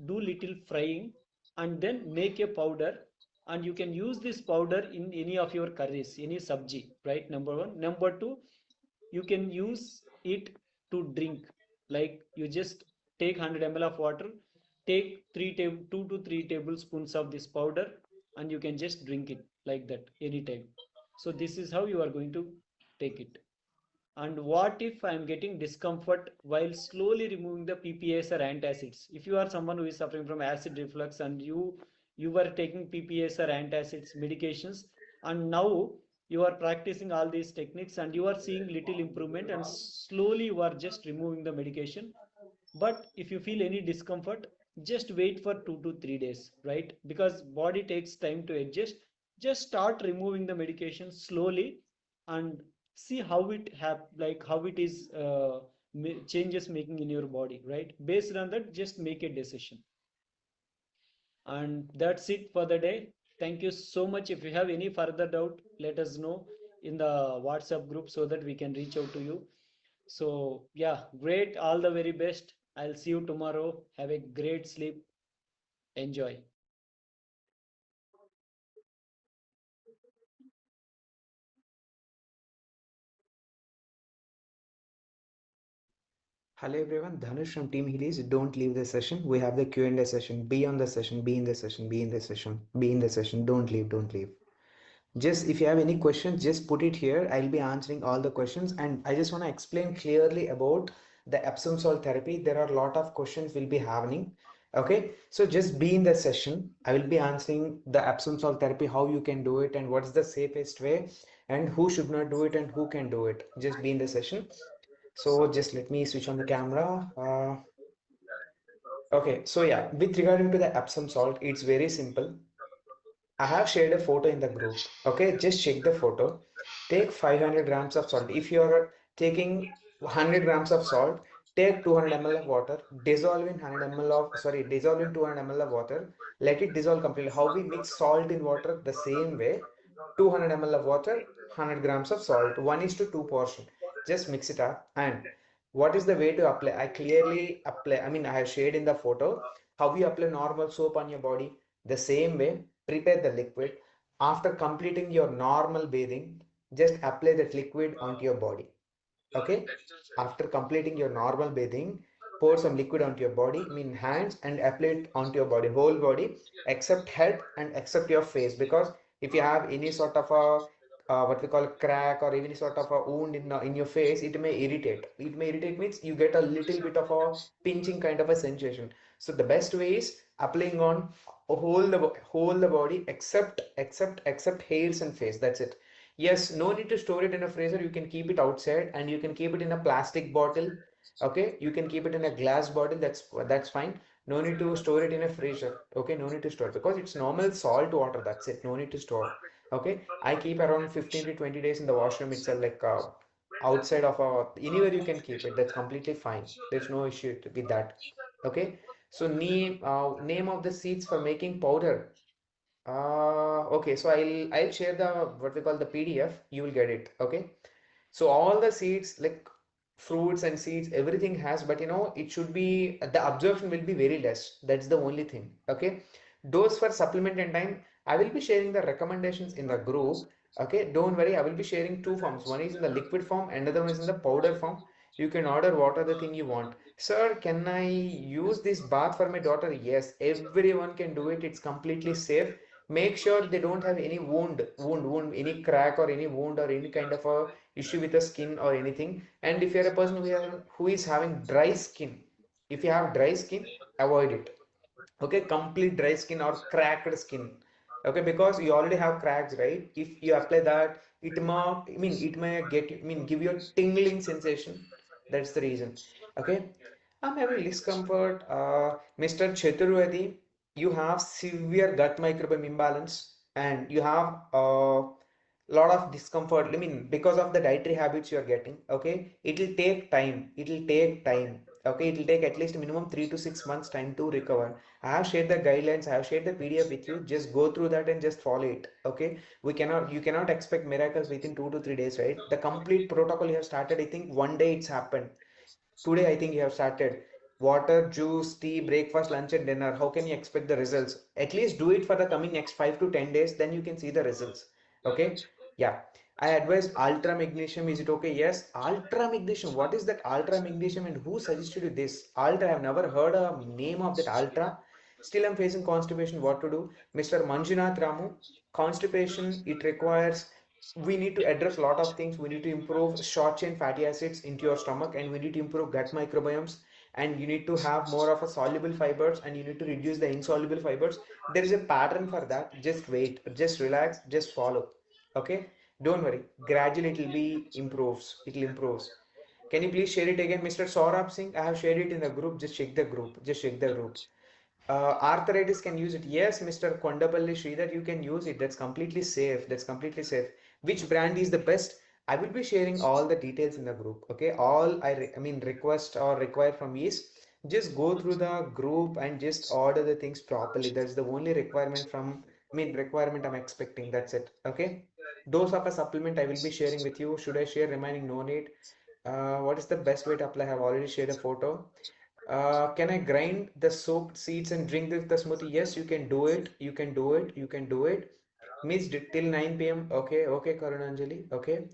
do little frying and then make a powder, and you can use this powder in any of your curries, any sabji, right? Number one. Number two, you can use it to drink. Like you just take 100 ml of water, take 2 to 3 tablespoons of this powder, and you can just drink it like that anytime. So this is how you are going to take it. And what if I am getting discomfort while slowly removing the PPAs or antacids? If you are someone who is suffering from acid reflux and you were taking PPAs or antacids medications, and now you are practicing all these techniques and you are seeing little improvement, and slowly you are just removing the medication. But if you feel any discomfort, just wait for 2 to 3 days, right? Because body takes time to adjust. Just start removing the medication slowly and see how it how it is changes making in your body, right? Based on that, just make a decision. And that's it for the day. Thank you so much. If you have any further doubt, let us know in the WhatsApp group so that we can reach out to you. So, yeah, great. All the very best. I'll see you tomorrow. Have a great sleep. Enjoy. Hello everyone, Dhanush from Team Heelys. Don't leave the session. We have the Q&A session. Be on the session, be in the session, be in the session, be in the session. Don't leave, don't leave. Just if you have any questions, just put it here. I'll be answering all the questions. And I just want to explain clearly about the Epsom salt therapy. There are a lot of questions we'll be having. Okay, so just be in the session. I will be answering the Epsom salt therapy, how you can do it and what's the safest way and who should not do it and who can do it. Just be in the session. So just let me switch on the camera. Okay, so yeah, with regarding to the Epsom salt, it's very simple. I have shared a photo in the group. Okay, just check the photo. Take 500 grams of salt. If you're taking 100 grams of salt, take 200 ml of water, dissolve in 100 ml of, sorry, dissolve in 200 ml of water. Let it dissolve completely. How we mix salt in water the same way. 200 ml of water, 100 grams of salt. 1 is to 2 portion. Just mix it up. And what is the way to apply? I clearly apply. I mean, I have shared in the photo how you apply normal soap on your body. The same way, prepare the liquid. After completing your normal bathing, just apply that liquid onto your body. Okay, after completing your normal bathing, pour some liquid onto your body, I mean hands, and apply it onto your body, whole body, except head and except your face. Because if you have any sort of a what we call a crack or any sort of a wound in your face, it may irritate. It may irritate means you get a little bit of a pinching kind of a sensation. So the best way is applying on whole the body except hairs and face. That's it. Yes, no need to store it in a freezer. You can keep it outside and you can keep it in a plastic bottle. Okay, you can keep it in a glass bottle. That's fine. No need to store it in a freezer. Okay, no need to store because it's normal salt water. That's it. No need to store. Okay, I keep around 15 to 20 days in the washroom itself, like outside of anywhere you can keep it. That's completely fine. There's no issue with that. Okay, so name of the seeds for making powder. Okay, so I'll share the what we call the PDF. You will get it. Okay. So all the seeds like fruits and seeds, everything has, but it should be the absorption will be very less. That's the only thing. Okay. Dose for supplement and time. I will be sharing the recommendations in the group. Okay. Don't worry. I will be sharing two forms. One is in the liquid form, another one is in the powder form. You can order what are the thing you want. Sir, can I use this bath for my daughter? Yes, everyone can do it. It's completely safe. Make sure they don't have any wound, any crack or any wound or any kind of a issue with the skin or anything. And if you're a person who is having dry skin, if you have dry skin, avoid it. Okay, complete dry skin or cracked skin. Okay, because you already have cracks, right? If you apply that, it may get you, give you a tingling sensation. That's the reason. Okay, I'm having discomfort. Mr. Chaturvedi, you have severe gut microbiome imbalance and you have lot of discomfort. Because of the dietary habits you are getting. Okay, it will take time. It will take time. Okay, it will take at least minimum 3 to 6 months time to recover. I have shared the guidelines, I have shared the PDF with you. Just go through that and just follow it. Okay, you cannot expect miracles within 2 to 3 days, right? The complete protocol you have started, I think one day it's happened. Today, I think you have started water, juice, tea, breakfast, lunch, and dinner. How can you expect the results? At least do it for the coming next 5 to 10 days, then you can see the results. Okay, yeah. I advise ultra magnesium. Is it okay? Yes, ultra magnesium. What is that ultra magnesium and who suggested you this? Ultra, I have never heard a name of that ultra. Still, I'm facing constipation. What to do? Mr. Manjunath Ramu, constipation, it requires, we need to address a lot of things. We need to improve short chain fatty acids into your stomach and we need to improve gut microbiomes and you need to have more of a soluble fibers and you need to reduce the insoluble fibers. There is a pattern for that. Just wait, just relax, just follow. Okay, don't worry, gradually it will be improves, it will improves. Can you please share it again, Mr. Saurabh Singh? I have shared it in the group. Just check the group, just check the group. Arthritis can use it. Yes, Mr. Kondapalli Sridhar, you can use it. That's completely safe. That's completely safe. Which brand is the best? I will be sharing all the details in the group. Okay. All I mean request or require from is just go through the group and just order the things properly. That's the only requirement from, I mean, requirement I'm expecting. That's it. Okay. Dose of a supplement I will be sharing with you. Should I share remaining? No need. What is the best way to apply? I have already shared a photo. Can I grind the soaked seeds and drink the smoothie? Yes, you can do it. You can do it. You can do it. Missed till 9 p.m. Okay, okay, Karunanjali. Okay.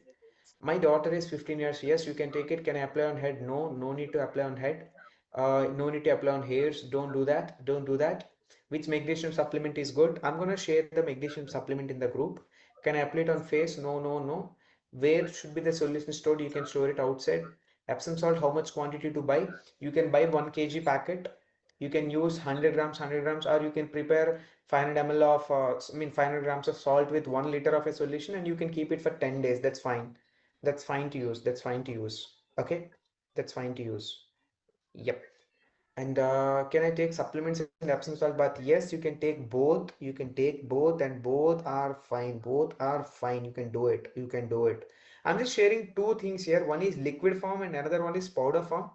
My daughter is 15 years. Yes, you can take it. Can I apply on head? No, no need to apply on head. No need to apply on hairs. Don't do that. Don't do that. Which magnesium supplement is good? I'm gonna share the magnesium supplement in the group. Can I apply it on face? No, no, no. Where should be the solution stored? You can store it outside. Epsom salt, how much quantity to buy? You can buy 1 kg packet. You can use 100 grams, 100 grams, or you can prepare 500 ml of, I mean 500 grams of salt with 1 liter of a solution, and you can keep it for 10 days. That's fine. That's fine to use. That's fine to use. Okay, that's fine to use. Yep. And can I take supplements in Epsom salt bath? Yes, you can take both. You can take both, and both are fine. Both are fine. You can do it. You can do it. I'm just sharing two things here. One is liquid form, and another one is powder form.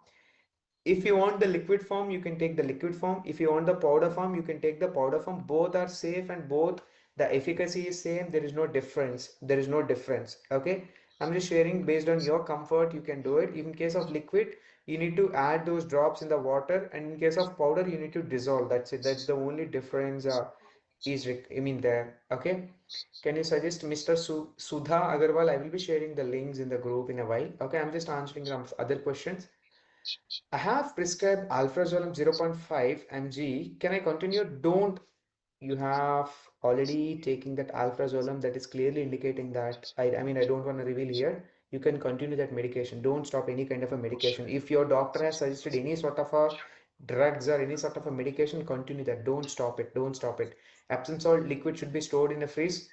If you want the liquid form, you can take the liquid form. If you want the powder form, you can take the powder form. Both are safe, and both the efficacy is same. There is no difference. There is no difference. Okay. I'm just sharing based on your comfort. You can do it. In case of liquid, you need to add those drops in the water, and in case of powder, you need to dissolve. That's it. That's the only difference. I mean there. Okay. Can you suggest Mr. Sudha Agarwal? I will be sharing the links in the group in a while. Okay. I'm just answering some other questions. I have prescribed alprazolam 0.5 mg. Can I continue? Don't. You have already taking that alprazolam, that is clearly indicating that I mean I don't want to reveal here. You can continue that medication. Don't stop any kind of a medication. If your doctor has suggested any sort of a drugs or any sort of a medication, continue that. Don't stop it. Don't stop it. Epsom salt liquid should be stored in a freeze.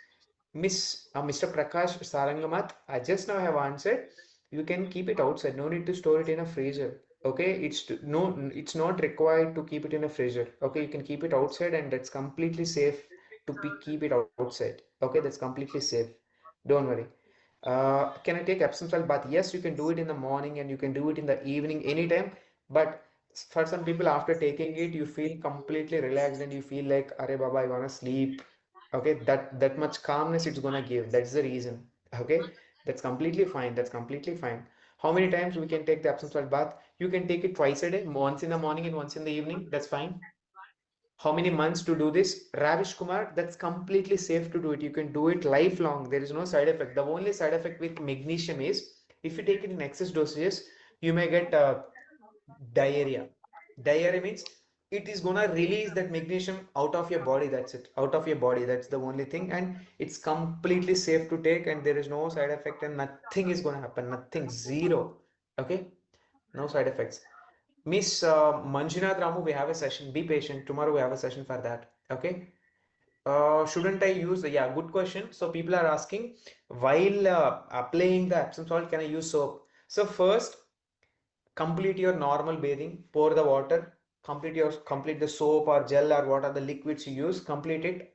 Mr. Prakash Sarangamat, I just now have answered. You can keep it outside. No need to store it in a freezer. Okay, it's not required to keep it in a freezer. Okay, you can keep it outside, and that's completely safe to keep it outside. Okay, that's completely safe. Don't worry. Can I take Epsom salt bath? Yes, you can do it in the morning and you can do it in the evening anytime. But for some people, after taking it, you feel completely relaxed and you feel like, Are Baba, I wanna sleep. Okay, that much calmness it's gonna give. That's the reason. Okay, that's completely fine. That's completely fine. How many times we can take the Epsom salt bath? You can take it twice a day, once in the morning and once in the evening. That's fine. How many months to do this? Ravish Kumar, that's completely safe to do it. You can do it lifelong. There is no side effect. The only side effect with magnesium is if you take it in excess dosages, you may get diarrhea. Diarrhea means it is gonna release that magnesium out of your body. That's it. Out of your body. That's the only thing. And it's completely safe to take, and there is no side effect, and nothing is gonna happen. Nothing. Zero. Okay? No side effects. Miss Manjunath Ramu, we have a session. Be patient. Tomorrow we have a session for that. Okay. Shouldn't I use? Yeah, good question. So people are asking, while applying the Epsom salt, can I use soap? So first, complete your normal bathing. Pour the water. Complete the soap or gel or what are the liquids you use. Complete it.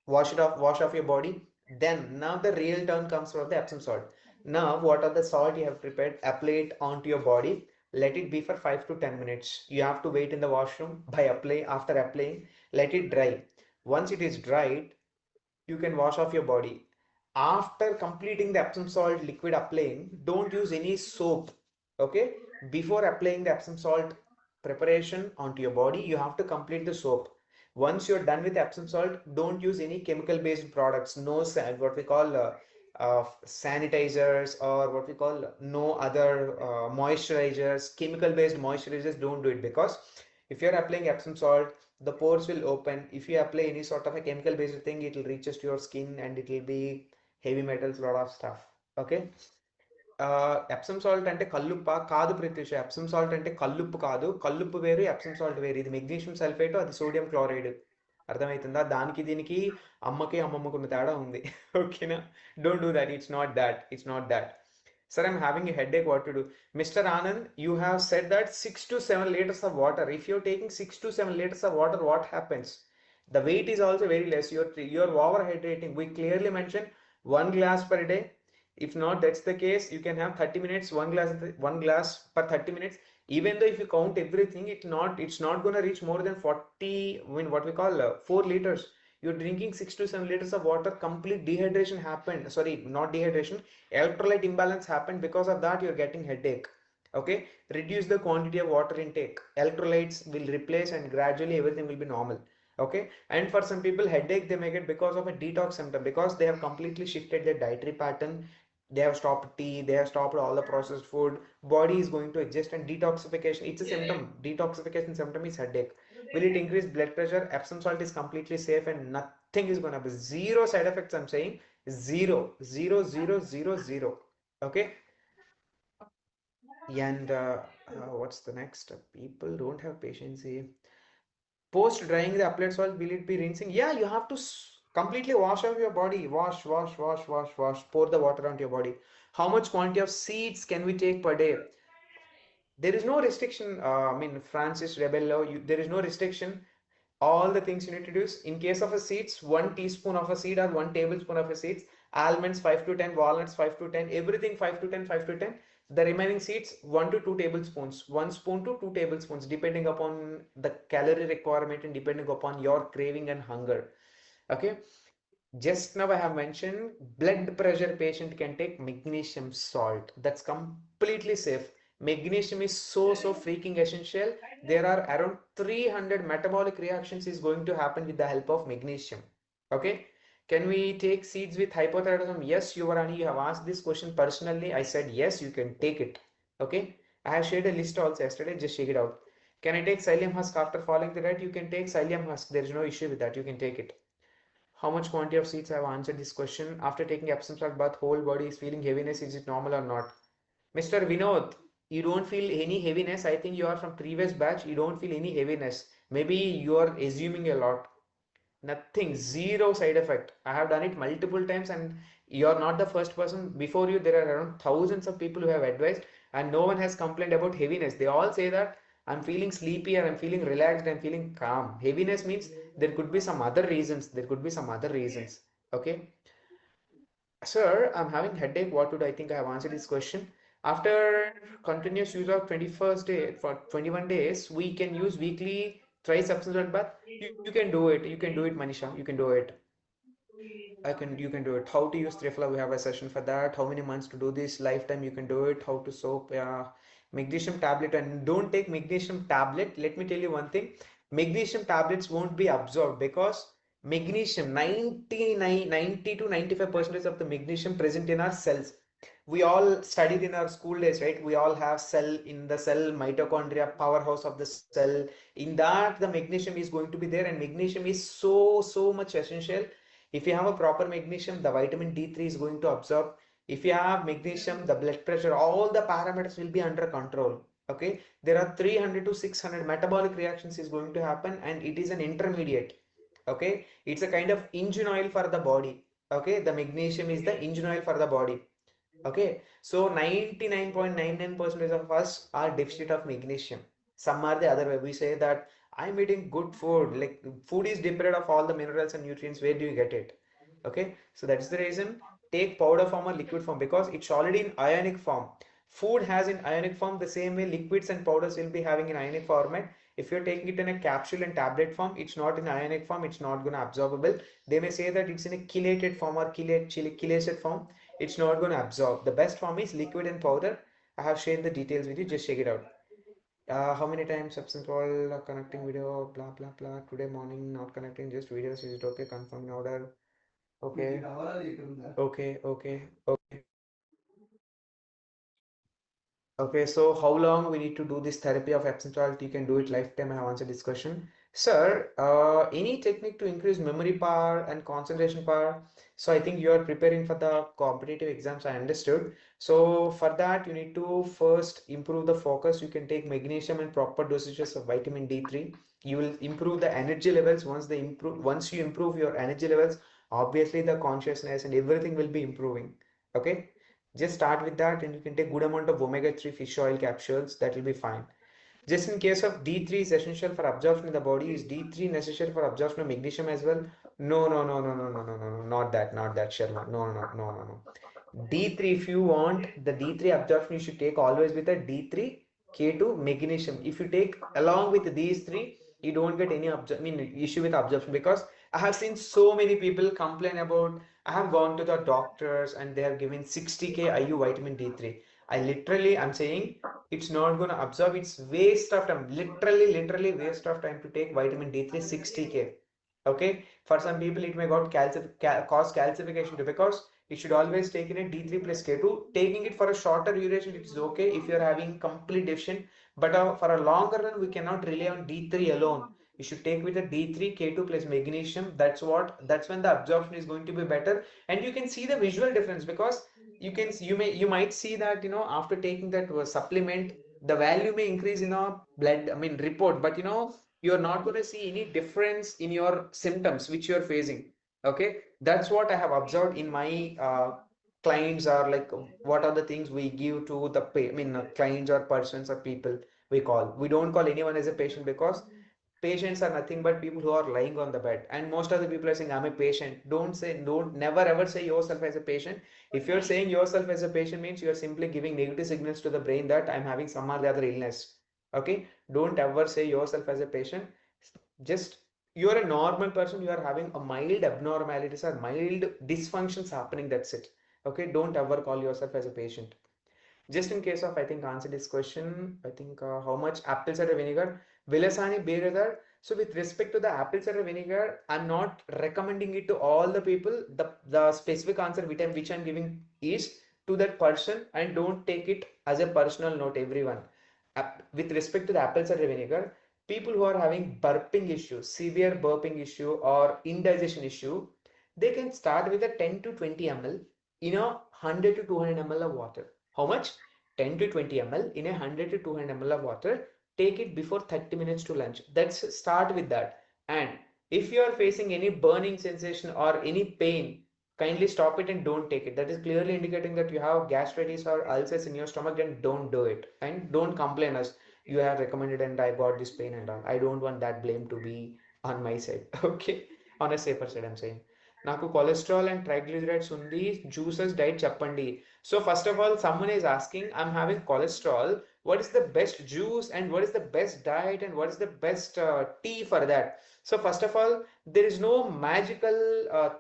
Wash it off. Wash off your body. Then now the real turn comes from the Epsom salt. Now what are the salt you have prepared? Apply it onto your body. Let it be for 5 to 10 minutes. You have to wait in the washroom by apply. After applying, let it dry. Once it is dried, you can wash off your body. After completing the Epsom salt liquid applying, don't use any soap. Okay, before applying the Epsom salt preparation onto your body, you have to complete the soap. Once you're done with Epsom salt, don't use any chemical based products. No what we call sanitizers, or what we call no other moisturizers, chemical based moisturizers. Don't do it, because if you're applying Epsom salt, the pores will open. If you apply any sort of a chemical based thing, it will reaches to your skin and it will be heavy metals, lot of stuff. Okay. Epsom salt అంటే కల్లుప్ప కాదు Pratyusha. Epsom salt అంటే కల్లుప్పు కాదు. కల్లుప్పు వేరు, Epsom salt వేరు. ఇది magnesium sulphate, అది సోడియం క్లోరైడ్. అర్థమవుతుందా? దానికి దీనికి అమ్మకి అమ్మమ్మకు ఉన్న తేడా ఉంది. ఓకేనా? Don't do that. It's not that. It's not that. Sir, I'm having a headache. What to do? Mr. Anand, you have said that 6 to 7 liters of water. If you're taking 6 to 7 liters of water, what happens? The weight is also very less. You're overhydrating. We clearly mentioned 1 glass per day. If not, that's the case, you can have 30 minutes, one glass per 30 minutes. Even though if you count everything, it's not going to reach more than 40, I mean, what we call 4 liters. You're drinking 6 to 7 liters of water, complete dehydration happened. Sorry, not dehydration, electrolyte imbalance happened. Because of that, you're getting headache. Okay, reduce the quantity of water intake. Electrolytes will replace and gradually everything will be normal. Okay, and for some people, headache they may get because of a detox symptom, because they have completely shifted their dietary pattern. They have stopped tea, they have stopped all the processed food. Body is going to adjust, and detoxification, it's a symptom. Detoxification symptom is headache. Will it increase blood pressure? Epsom salt is completely safe and nothing is going to be, zero side effects. I'm saying zero, zero, zero, zero, zero. Okay, and what's the next? People don't have patience here. Post drying the applied salt, will it be rinsing? Yeah, you have to completely wash off your body. Wash, wash, wash, wash, wash. Pour the water onto your body. How much quantity of seeds can we take per day? There is no restriction. I mean, Francis Rebello, there is no restriction. All the things you need to do is, in case of a seeds, 1 teaspoon of a seed or 1 tablespoon of a seeds. Almonds 5 to 10, walnuts 5 to 10, everything 5 to 10, 5 to 10. The remaining seeds 1 to 2 tablespoons, 1 spoon to 2 tablespoons, depending upon the calorie requirement and depending upon your craving and hunger. Okay, just now I have mentioned blood pressure patient can take magnesium salt. That's completely safe. Magnesium is so freaking essential. There are around 300 metabolic reactions is going to happen with the help of magnesium. Okay. Can we take seeds with hypothyroidism? Yes, Yuvarani, you have asked this question personally. I said yes, you can take it. Okay. I have shared a list also yesterday. Just check it out. Can I take psyllium husk after following the diet? You can take psyllium husk. There is no issue with that. You can take it. How much quantity of seeds? I have answered this question. After taking Epsom salt bath, whole body is feeling heaviness. Is it normal or not? Mr. Vinod, you don't feel any heaviness. I think you are from previous batch. You don't feel any heaviness. Maybe you are assuming a lot. Nothing, zero side effect. I have done it multiple times, and you're not the first person. Before you, there are around thousands of people who have advised, and no one has complained about heaviness. They all say that I'm feeling sleepy, or I'm feeling relaxed, I'm feeling calm. Heaviness means there could be some other reasons. There could be some other reasons. Okay. Sir, I'm having headache. What would I think? I have answered this question. After continuous use of 21st day for 21 days, we can use weekly thrice subsequent bath. You can do it. You can do it, Manisha. You can do it. You can do it. How to use Trifla, we have a session for that. How many months to do this? Lifetime, you can do it. How to soap, yeah. Magnesium tablet, and don't take magnesium tablet. Let me tell you one thing. Magnesium tablets won't be absorbed because magnesium, 90 to 95% of the magnesium present in our cells. We all studied in our school days, right? We all have cell in the cell, mitochondria, powerhouse of the cell. In that, the magnesium is going to be there, and magnesium is so much essential. If you have a proper magnesium, the vitamin D3 is going to absorb. If you have magnesium, the blood pressure, all the parameters will be under control. Okay, there are 300 to 600 metabolic reactions is going to happen, and it is an intermediate. Okay, it's a kind of engine oil for the body. Okay, the magnesium is the engine oil for the body. Okay, so 99.99% of us are deficit of magnesium. Some are the other way. We say that I'm eating good food. Like, food is deprived of all the minerals and nutrients. Where do you get it? Okay, so that's the reason. Take powder form or liquid form, because it's already in ionic form. Food has in ionic form, the same way liquids and powders will be having in ionic format. If you're taking it in a capsule and tablet form, it's not in ionic form. It's not gonna absorbable. They may say that it's in a chelated form or chelated form. It's not going to absorb. The best form is liquid and powder. I have shared the details with you. Just check it out. How many times absent call connecting video, blah blah blah. Today morning not connecting, just videos. Is it okay? Confirm in order. Okay. Okay. Okay. Okay. Okay, so how long we need to do this therapy of absent You can do it lifetime. I have answered this question. Sir, any technique to increase memory power and concentration power? So I think you are preparing for the competitive exams, I understood. So for that, you need to first improve the focus. You can take magnesium and proper dosages of vitamin D3. You will improve the energy levels. Once you improve your energy levels, obviously the consciousness and everything will be improving. Okay. Just start with that, and you can take good amount of omega-3 fish oil capsules. That will be fine. Just in case of D3 is essential for absorption in the body, is D3 necessary for absorption of magnesium as well? No, no, no, no, no, no, no, no, no, not that, Sharma. No, no, no, no, no. D3, if you want the D3 absorption, you should take always with a D3, K2, magnesium. If you take along with these three, you don't get any issue with absorption, because I have seen so many people complain about. I have gone to the doctors and they are giving 60K IU vitamin D3. I'm saying it's not gonna absorb. It's waste of time. Literally waste of time to take vitamin D3 60K. Okay, for some people it may got cause calcification too, because it should always take in a D3 plus K2. Taking it for a shorter duration, it is okay if you're having complete deficient, but for a longer run, we cannot rely on D3 alone. You should take with a D3 K2 plus magnesium. That's when the absorption is going to be better, and you can see the visual difference, because you might see that after taking that supplement, the value may increase in a blood report, but you're not going to see any difference in your symptoms which you're facing. Okay, that's what I have observed in my clients, are like what are the things we give to the clients or persons or people. We don't call anyone as a patient, because patients are nothing but people who are lying on the bed, and most of the people are saying I'm a patient. Don't never ever say yourself as a patient. If you're saying yourself as a patient, means you're simply giving negative signals to the brain that I'm having some other illness. Okay, don't ever say yourself as a patient. Just, you're a normal person, you are having a mild abnormalities or mild dysfunctions happening, that's it. Okay, don't ever call yourself as a patient. Just in case of, I think, answer this question, I think how much apple cider vinegar? Vilasani Beredar. So with respect to the apple cider vinegar, I'm not recommending it to all the people. The specific answer which I'm giving is to that person, and don't take it as a personal note, everyone. With respect to the apple cider vinegar, people who are having burping issue, severe burping issue or indigestion issue, they can start with a 10 to 20 ml in a 100 to 200 ml of water. How much? 10 to 20 ml in a 100 to 200 ml of water. Take it before 30 minutes to lunch. Let's start with that. And if you are facing any burning sensation or any pain, kindly stop it and don't take it. That is clearly indicating that you have gastritis or ulcers in your stomach, then don't do it. And don't complain us. You have recommended and I got this pain and all. I don't want that blame to be on my side. Okay. On a safer side, I'm saying. నాకు cholesterol and triglycerides ఉంది, juices diet చెప్పండి. So first of all, someone is asking, I'm having cholesterol. What is the best juice and what is the best diet and what is the best tea for that? So first of all, there is no magical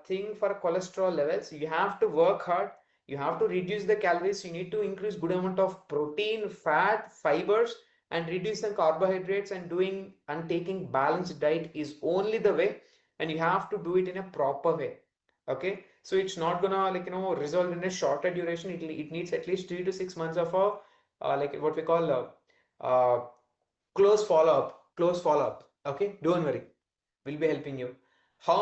thing for cholesterol levels. You have to work hard. You have to reduce the calories. You need to increase good amount of protein, fat, fibers, and reduce the carbohydrates, and taking balanced diet is only the way, and you have to do it in a proper way. Okay, so it's not gonna resolve in a shorter duration. It needs at least 3 to 6 months of a like what we call uh, close follow up. Okay, don't worry, we'll be helping you. How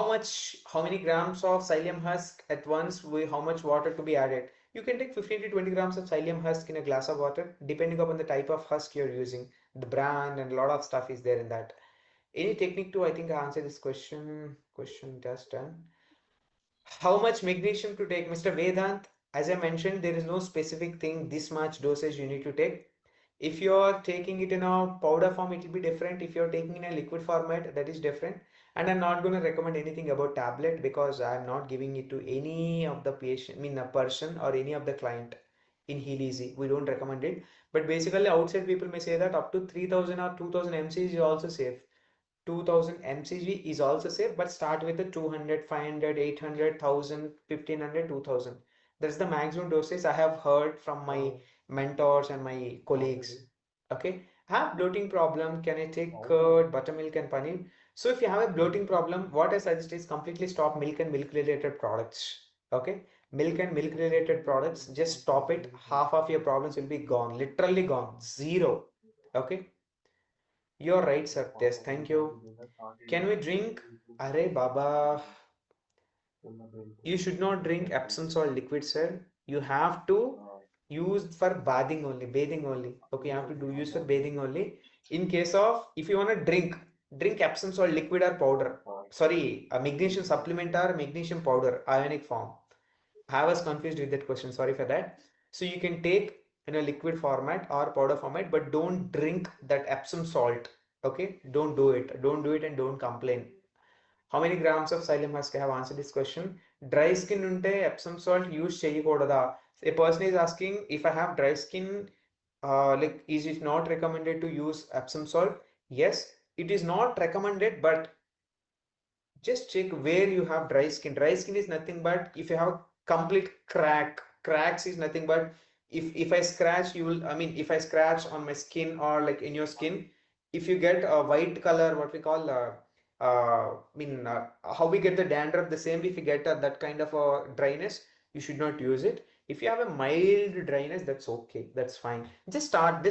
many grams of psyllium husk at once, with how much water to be added? You can take 15 to 20 grams of psyllium husk in a glass of water, depending upon the type of husk you're using, the brand, and a lot of stuff is there in that. Any technique to, I think, answer this question just done. How much magnesium to take, Mr. Vedant? As I mentioned, there is no specific thing, this much dosage you need to take. If you're taking it in a powder form, it will be different. If you're taking in a liquid format, that is different. And I'm not going to recommend anything about tablet, because I'm not giving it to any of the patient, a person or any of the client in Heal Easy. We don't recommend it. But basically, outside people may say that up to 3000 or 2000 mcg is also safe. 2000 mcg is also safe, but start with the 200, 500, 800, 1000, 1500, 2000. That's the maximum dosage I have heard from my mentors and my colleagues. Okay, I have bloating problem. Can I take curd, buttermilk, and paneer? So if you have a bloating problem, what I suggest is completely stop milk and milk related products. Okay, milk and milk related products, just stop it. Half of your problems will be gone, literally gone, zero. Okay, you're right, sir. Yes, thank you. Can we drink? Arey Baba, you should not drink Epsom salt liquid, sir. You have to use for bathing only. Okay, you have to do use for bathing only. In case of, if you want to drink Epsom salt liquid or powder. Sorry, a magnesium supplement or magnesium powder, ionic form. I was confused with that question. Sorry for that. So you can take in a liquid format or powder format, but don't drink that Epsom salt. Okay, don't do it. Don't do it and don't complain. How many grams of psyllium husk? I have answered this question. Dry skin unte Epsom salt use చేయకూడదా? A person is asking if I have dry skin, like is it not recommended to use Epsom salt? Yes, it is not recommended, but just check where you have dry skin. Dry skin is nothing but if you have complete cracks is nothing but if I scratch you will, I mean if I scratch on my skin or like in your skin, if you get a white color, what we call how we get the dandruff, the same if you get that kind of a dryness, you should not use it. If you have a mild dryness, that's okay, that's fine. Just start,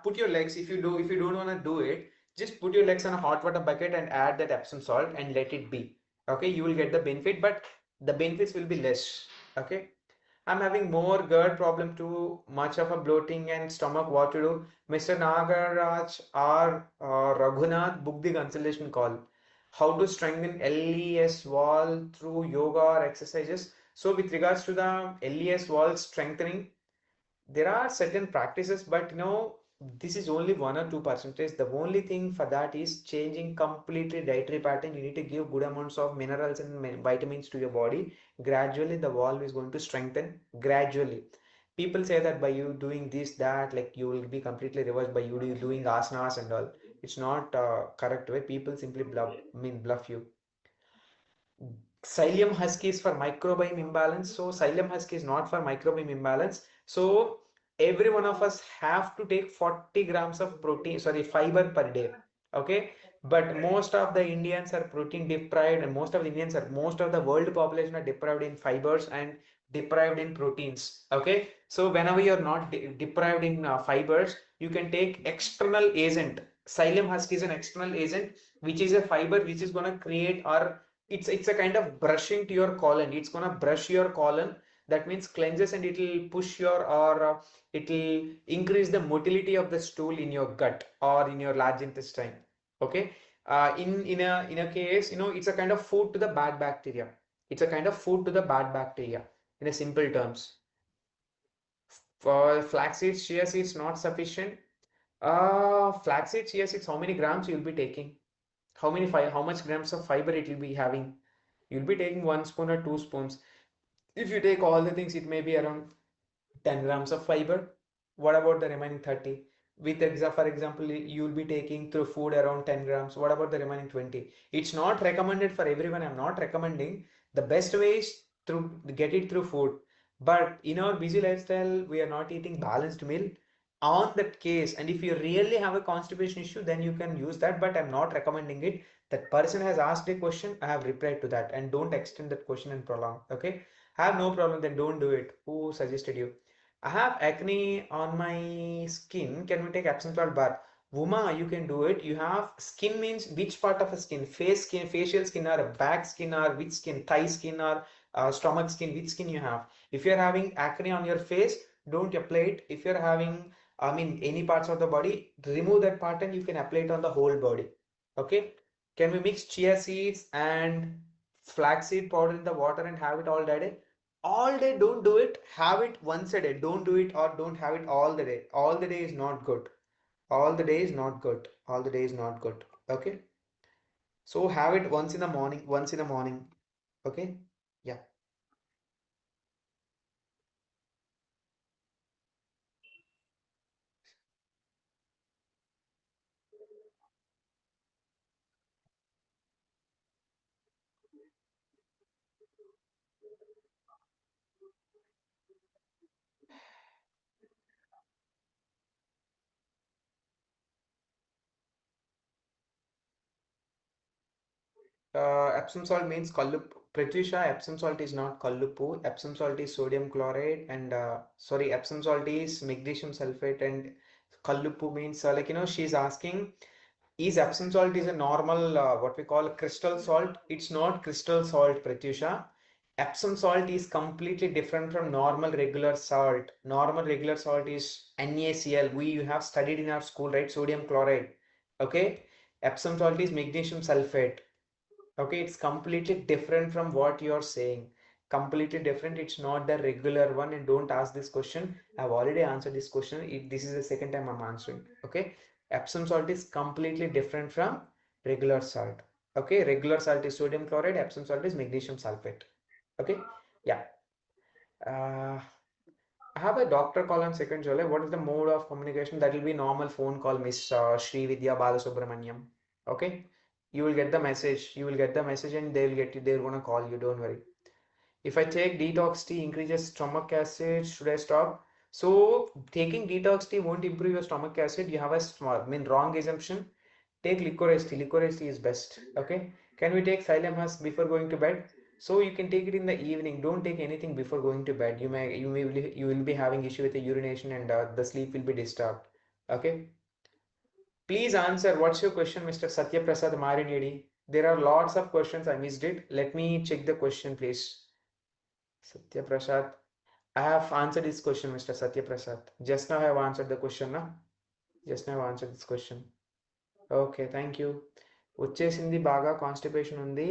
put your legs, if you don't want to do it, just put your legs on a hot water bucket and add that Epsom salt and let it be. Okay, you will get the benefit, but the benefits will be less. Okay, I'm having more GERD problem too, much of a bloating and stomach. What to do? Mr. Nagaraj or Raghunath book the consultation call. How to strengthen LES wall through yoga or exercises. So with regards to the LES wall strengthening, there are certain practices, but this is only 1 or 2 percentage. The only thing for that is changing completely dietary pattern. You need to give good amounts of minerals and vitamins to your body. Gradually the wall is going to strengthen gradually. People say that by you doing this that like you will be completely reversed by you doing asanas and all. It's not correct way. People simply bluff you. Psyllium husky is for microbiome imbalance. So psyllium husky is not for microbiome imbalance. So every one of us have to take 40 grams of protein, sorry, fiber per day. Okay. But most of the Indians are protein deprived, and most of the world population are deprived in fibers and deprived in proteins. Okay. So whenever you're not deprived in fibers, you can take external agent. Psyllium husky is an external agent, which is a fiber which is going to create or it's a kind of brushing to your colon. It's gonna brush your colon. That means cleanses, and it will push your or it will increase the motility of the stool in your gut or in your large intestine. Okay. In a case, it's a kind of food to the bad bacteria. It's a kind of food to the bad bacteria. In a simple terms, for flax seeds, chia seeds not sufficient. Flax seeds, chia seeds. How many grams you'll be taking? How much grams of fiber it will be having? You'll be taking 1 spoon or 2 spoons. If you take all the things, it may be around 10 grams of fiber. What about the remaining 30? For example, you'll be taking through food around 10 grams. What about the remaining 20? It's not recommended for everyone. I'm not recommending. The best way is to get it through food. But in our busy lifestyle, we are not eating balanced meal. On that case, and if you really have a constipation issue, then you can use that. But I'm not recommending it. That person has asked a question, I have replied to that, and don't extend that question and prolong. Okay, have no problem, then don't do it. Who suggested you? I have acne on my skin. Can we take Epsom salt bath? Wuma, you can do it. You have skin means which part of a skin? Face skin, facial skin, or a back skin, or which skin? Thigh skin or stomach skin? Which skin you have? If you're having acne on your face, don't apply it. If you're having, any parts of the body, remove that part and you can apply it on the whole body. Okay? Can we mix chia seeds and flaxseed powder in the water and have it all day? Don't do it, have it once a day. Don't do it or don't have it all the day. All the day is not good. All the day is not good. All the day is not good. Okay, so have it once in the morning. Okay, yeah. Epsom salt means kallup. Pratyusha, Epsom salt is not kallupu. Epsom salt is sodium chloride, and sorry, Epsom salt is magnesium sulfate, and kallupu means she's asking, is Epsom salt is a normal what we call crystal salt? It's not crystal salt, Pratyusha. Epsom salt is completely different from normal regular salt. Normal regular salt is NaCl. We you have studied in our school, right? Sodium chloride. Okay. Epsom salt is magnesium sulfate. Okay, it's completely different from what you're saying. Completely different. It's not the regular one, and don't ask this question. I've already answered this question. This is the second time I'm answering. Okay, Epsom salt is completely different from regular salt. Okay, regular salt is sodium chloride. Epsom salt is magnesium sulfate. Okay, yeah. Uh, I have a doctor call on second July. What is the mode of communication? That will be normal phone call, Miss Sri Vidya Balasubramaniam. Okay, you will get the message. You will get the message, and they will get you. They're gonna call you. Don't worry. If I take detox tea increases stomach acid, should I stop? So taking detox tea won't improve your stomach acid. You have a small, I mean, wrong assumption. Take licorice tea. Licorice tea is best. Okay. Can we take psyllium husk before going to bed? So you can take it in the evening. Don't take anything before going to bed. You will be having issue with the urination and the sleep will be disturbed. Okay. Please answer. What's your question, Mr. Satya Prasad Marinedi? There are lots of questions. I missed it. Let me check the question, please. Satya Prasad. I have answered this question, Mr. Satya Prasad. Just now I have answered the question, na? Just now I have answered this question. Okay, thank you. వచ్చేసింది బాగా constipation ఉంది.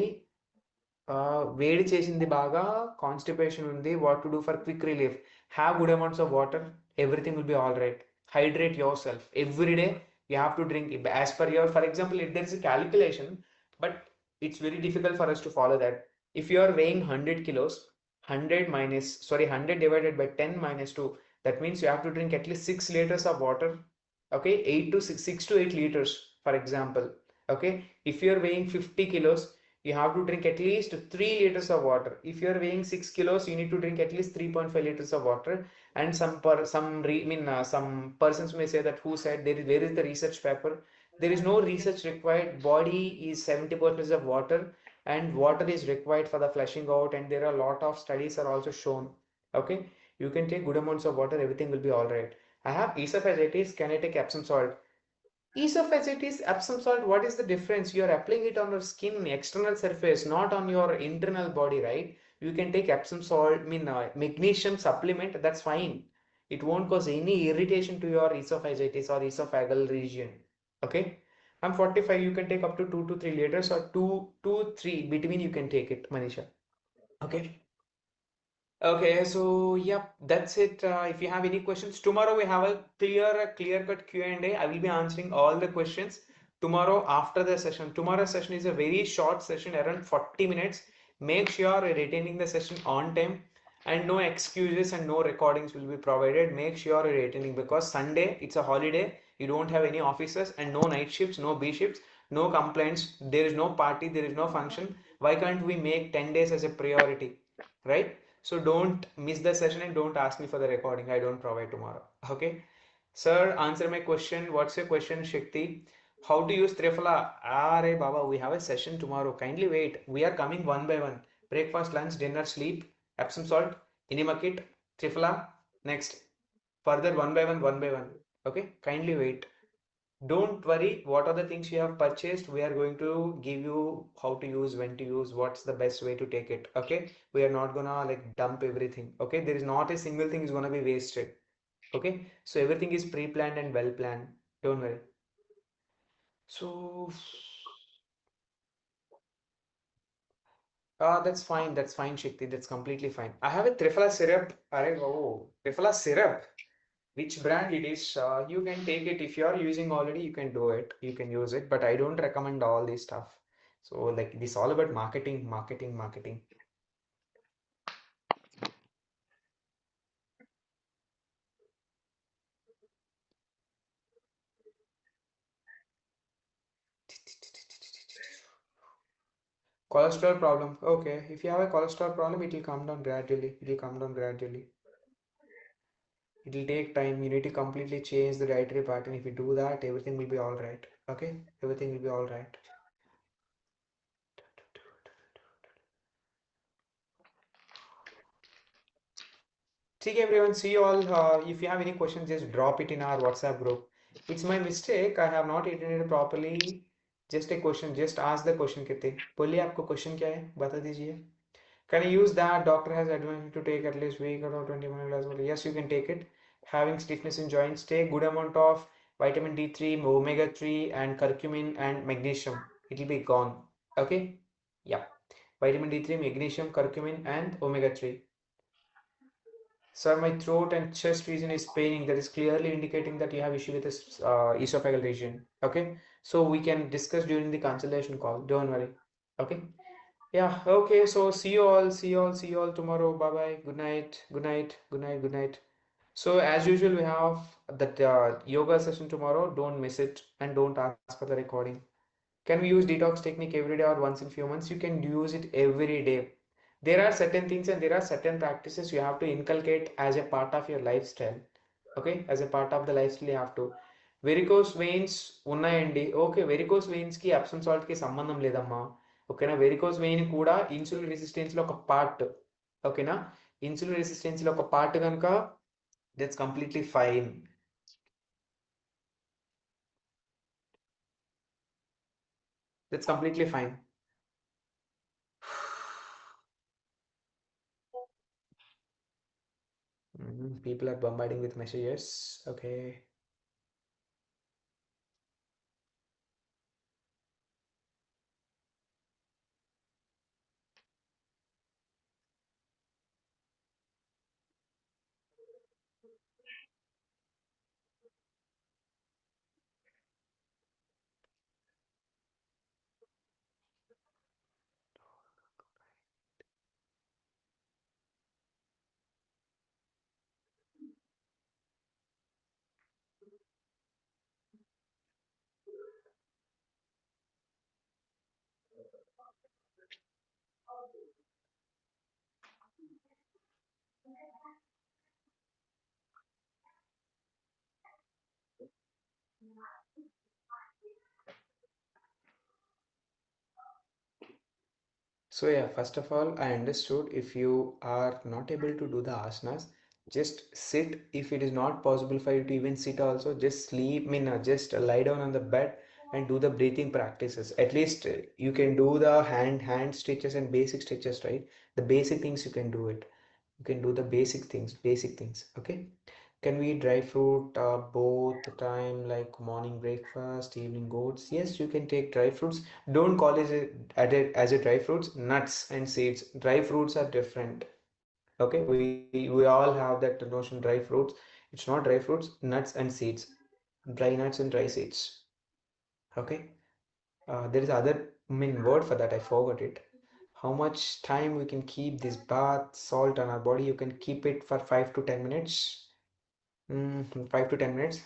వేడి చేసింది బాగా constipation ఉంది. What to do for quick relief? Have good amounts of water. Everything will be all right. Hydrate yourself every day. You have to drink as per your, for example, if there is a calculation, but it's very difficult for us to follow that. If you are weighing 100 kilos, 100 minus, sorry, 100 divided by 10 minus 2, that means you have to drink at least 6 liters of water. Okay, 8 to 6, 6 to 8 liters, for example. Okay, if you are weighing 50 kilos, you have to drink at least 3 liters of water. If you are weighing 6 kilos, you need to drink at least 3.5 liters of water. And some persons may say that, who said, where is the research paper? There is no research required. Body is 70% of water, and water is required for the flushing out, and there are a lot of studies are also shown. Okay, you can take good amounts of water, everything will be all right. I have esophagitis, can I take Epsom salt? Esophagitis, Epsom salt, what is the difference? You are applying it on your skin, external surface, not on your internal body, right? You can take Epsom salt, magnesium supplement, that's fine. It won't cause any irritation to your esophagitis or esophageal region. Okay? I'm 45, you can take up to 2 to 3 liters, or 2 to 3 between you can take it, Manisha. Okay? Okay, so yep, that's it. If you have any questions, tomorrow we have a clear-cut Q&A. I will be answering all the questions tomorrow after the session. Tomorrow's session is a very short session, around 40 minutes. Make sure you're attending the session on time, and no excuses and no recordings will be provided. Make sure you're attending, because Sunday it's a holiday. You don't have any offices and no night shifts, no B shifts, no complaints. There is no party, there is no function. Why can't we make 10 days as a priority, right? So don't miss the session and don't ask me for the recording. I don't provide tomorrow. Okay. Sir, answer my question. What's your question, Shakti? How to use Trifala? Are Baba, we have a session tomorrow. Kindly wait. We are coming one by one. Breakfast, lunch, dinner, sleep, Epsom salt, enema kit, Trifala. Next. Further one by one, one by one. Okay. Kindly wait. Don't worry, what are the things you have purchased? We are going to give you how to use, when to use, what's the best way to take it. Okay, we are not gonna like dump everything. Okay, there is not a single thing is gonna be wasted. Okay, so everything is pre-planned and well planned. Don't worry. So that's fine, Shakti, that's completely fine. I have a Trifala syrup. Oh, Trifala syrup. Which brand it is, you can take it. If you are using already, you can do it, you can use it, but I don't recommend all this stuff. So like, this all about marketing, marketing, marketing. Cholesterol problem, okay, if you have a cholesterol problem, it will come down gradually, it will come down gradually. It will take time. You need to completely change the dietary pattern. If you do that, everything will be all right. Okay, everything will be all right. See everyone, see you all. If you have any questions, just drop it in our WhatsApp group. It's my mistake. I have not attended properly. Just a question. Just ask the question. कितने बोलिए आपको question क्या है बता दीजिए. Can I use that? Doctor has advised me to take at least week or 20 minutes. Yes, you can take it. Having stiffness in joints, take good amount of vitamin D3, omega 3, and curcumin and magnesium. It will be gone. Okay. Yeah. Vitamin D3, magnesium, curcumin, and omega 3. Sir, my throat and chest region is paining. That is clearly indicating that you have issue with this esophageal region. Okay, so we can discuss during the consultation call. Don't worry. Okay. Yeah. Okay. So see you all. See you all. See you all tomorrow. Bye bye. Good night. Good night. Good night. Good night. So as usual, we have that yoga session tomorrow. Don't miss it and don't ask for the recording. Can we use detox technique every day or once in few months? You can use it every day. There are certain things and there are certain practices you have to inculcate as a part of your lifestyle. Okay, as a part of the lifestyle you have to. Varicose veins ఉన్నాయండి. Okay, varicose veins కి అప్సమ్ salt కి సంబంధం లేదమ్మా. ఓకేనా, varicose vein కూడా insulin resistance లో ఒక part. ఓకేనా, ఇన్సులిన్ రెసిస్టెన్స్ లో ఒక పార్ట్ కనుక that's completely fine. That's completely fine. People are bombarding with messages. Okay. So yeah, first of all, I understood if you are not able to do the asanas, just sit. If it is not possible for you to even sit also, just sleep, just lie down on the bed and do the breathing practices. At least you can do the hand stretches and basic stretches, right? The basic things you can do it. You can do the basic things. Okay. Can we eat dry fruit both the time, like morning breakfast, evening oats? Yes, you can take dry fruits. Don't call as a dry fruits, nuts and seeds. Dry fruits are different. Okay, we all have that notion dry fruits. It's not dry fruits, nuts and seeds. Dry nuts and dry seeds. Okay. There is other word for that. I forgot it. How much time we can keep this bath salt on our body? You can keep it for 5 to 10 minutes. 5 to 10 minutes.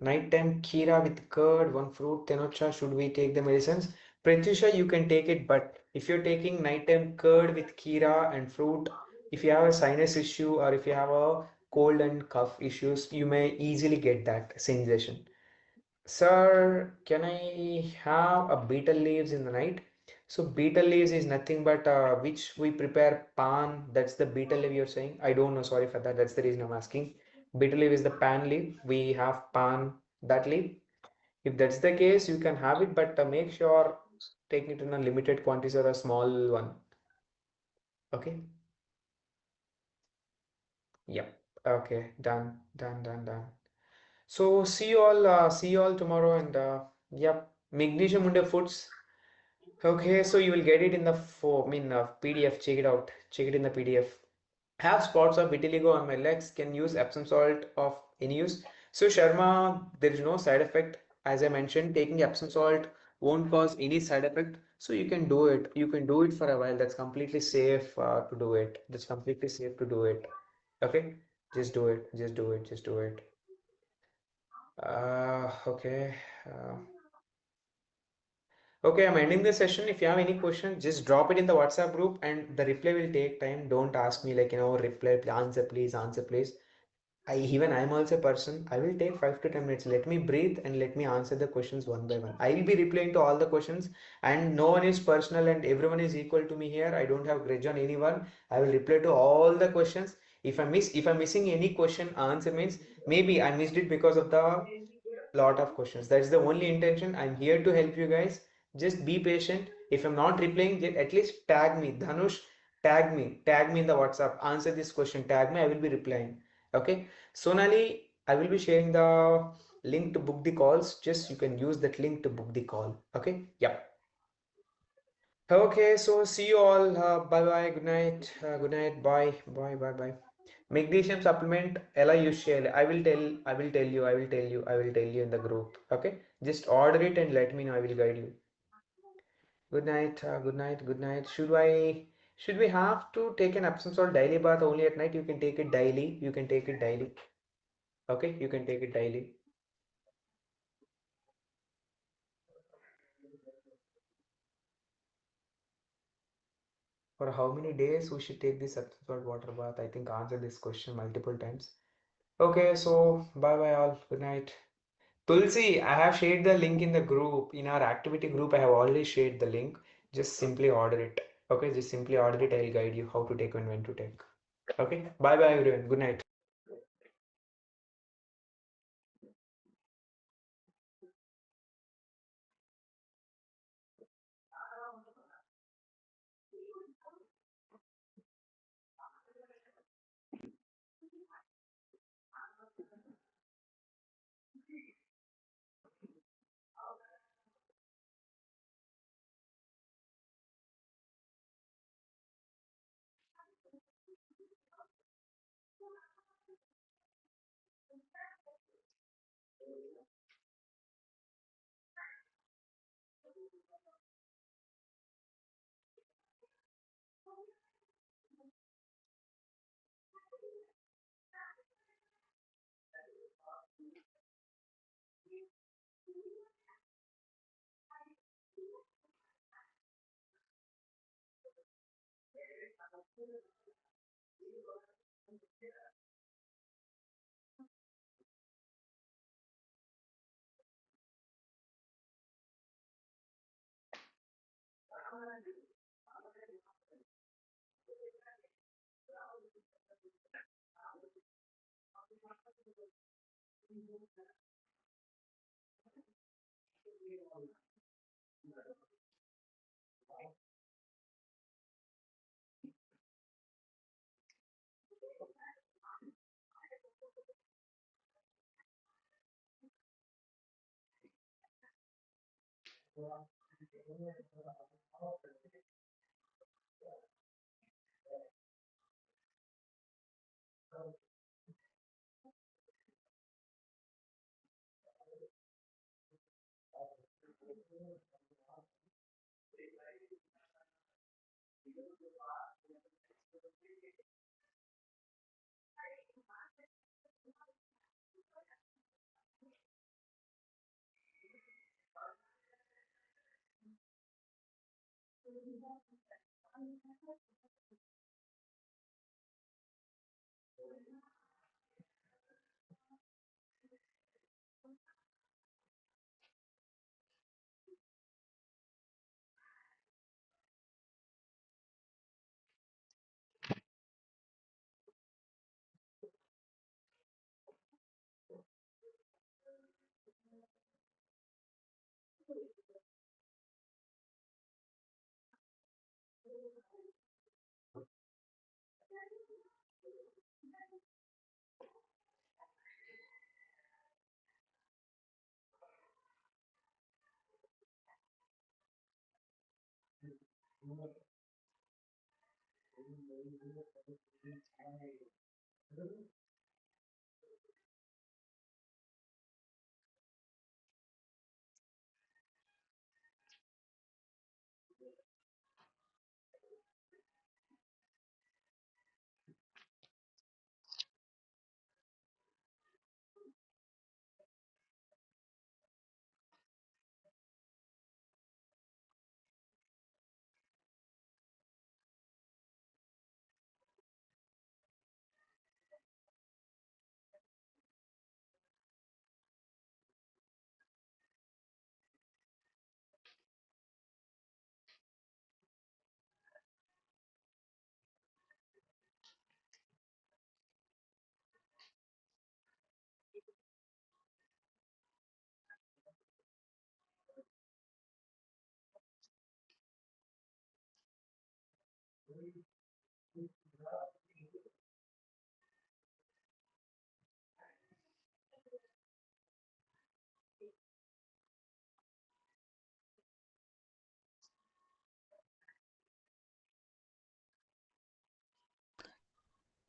Nighttime kheera with curd, one fruit, tenocha. Should we take the medicines? Pratyusha, you can take it, but if you're taking nighttime curd with kheera and fruit, if you have a sinus issue or if you have a cold and cough issues, you may easily get that sensation. Sir, can I have a betel leaves in the night? So betel leaves is nothing but which we prepare pan. That's the betel leaf you're saying. I don't know. Sorry for that. That's the reason I'm asking. Betel leaf is the pan leaf. We have pan that leaf. If that's the case, you can have it, but make sure take it in a limited quantity or a small one. Okay. Yep. Okay. Done. Done. Done. Done. So see you all tomorrow and yep. Magnesium under foods. Okay, so you will get it in the PDF. Check it out. Check it in the PDF. Have spots of vitiligo on my legs. Can use Epsom salt of any use. So Sharma, there is no side effect. As I mentioned, taking Epsom salt won't cause any side effect. So you can do it. You can do it for a while. That's completely safe to do it. That's completely safe to do it. Okay, just do it. Just do it. Just do it. Okay. Uh, Okay, I'm ending the session. If you have any question, just drop it in the WhatsApp group and the reply will take time. Don't ask me like, reply, answer, please. I'm also a person. I will take 5 to 10 minutes. Let me breathe and let me answer the questions one by one. I will be replying to all the questions and no one is personal and everyone is equal to me here. I don't have grudge on anyone. I will reply to all the questions. If I'm missing any question, answer means maybe I missed it because of the lot of questions. That's the only intention. I'm here to help you guys. Just be patient. If I'm not replying, at least tag me. Dhanush, tag me in the WhatsApp. Answer this question. Tag me. I will be replying. Okay. Sonali, I will be sharing the link to book the calls. Just you can use that link to book the call. Okay. Yeah. Okay, so see you all. Bye bye. Good night. Good night. Bye. Bye. Bye. Bye. Magnesium supplement. Ella, you share. I will tell. I will tell you. I will tell you. I will tell you in the group. Okay. Just order it and let me know. I will guide you. Good night. Good night. Good night. Should we have to take an Epsom salt daily bath only at night? You can take it daily. You can take it daily. Okay, you can take it daily. For how many days we should take this Epsom salt water bath? I think answer this question multiple times. Okay, so bye bye all. Good night. Tulsi, I have shared the link in the group. In our activity group, I have already shared the link. Just simply order it. Okay, just simply order it. I'll guide you how to take and when to take. Okay, bye bye everyone. Good night.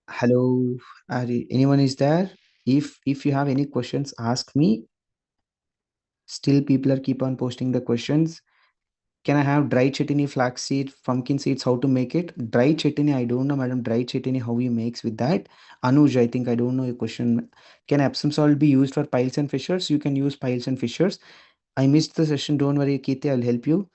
Hello, anyone is there? If you have any questions, ask me. Still, people are keep on posting the questions. Can I have dry chutney, flaxseed, pumpkin seeds? How to make it? Dry chutney, I don't know, madam. Dry chutney, how you makes with that? Anuj, I think I don't know your question. Can Epsom salt be used for piles and fissures? You can use piles and fissures. I missed the session. Don't worry, Kirti, I'll help you.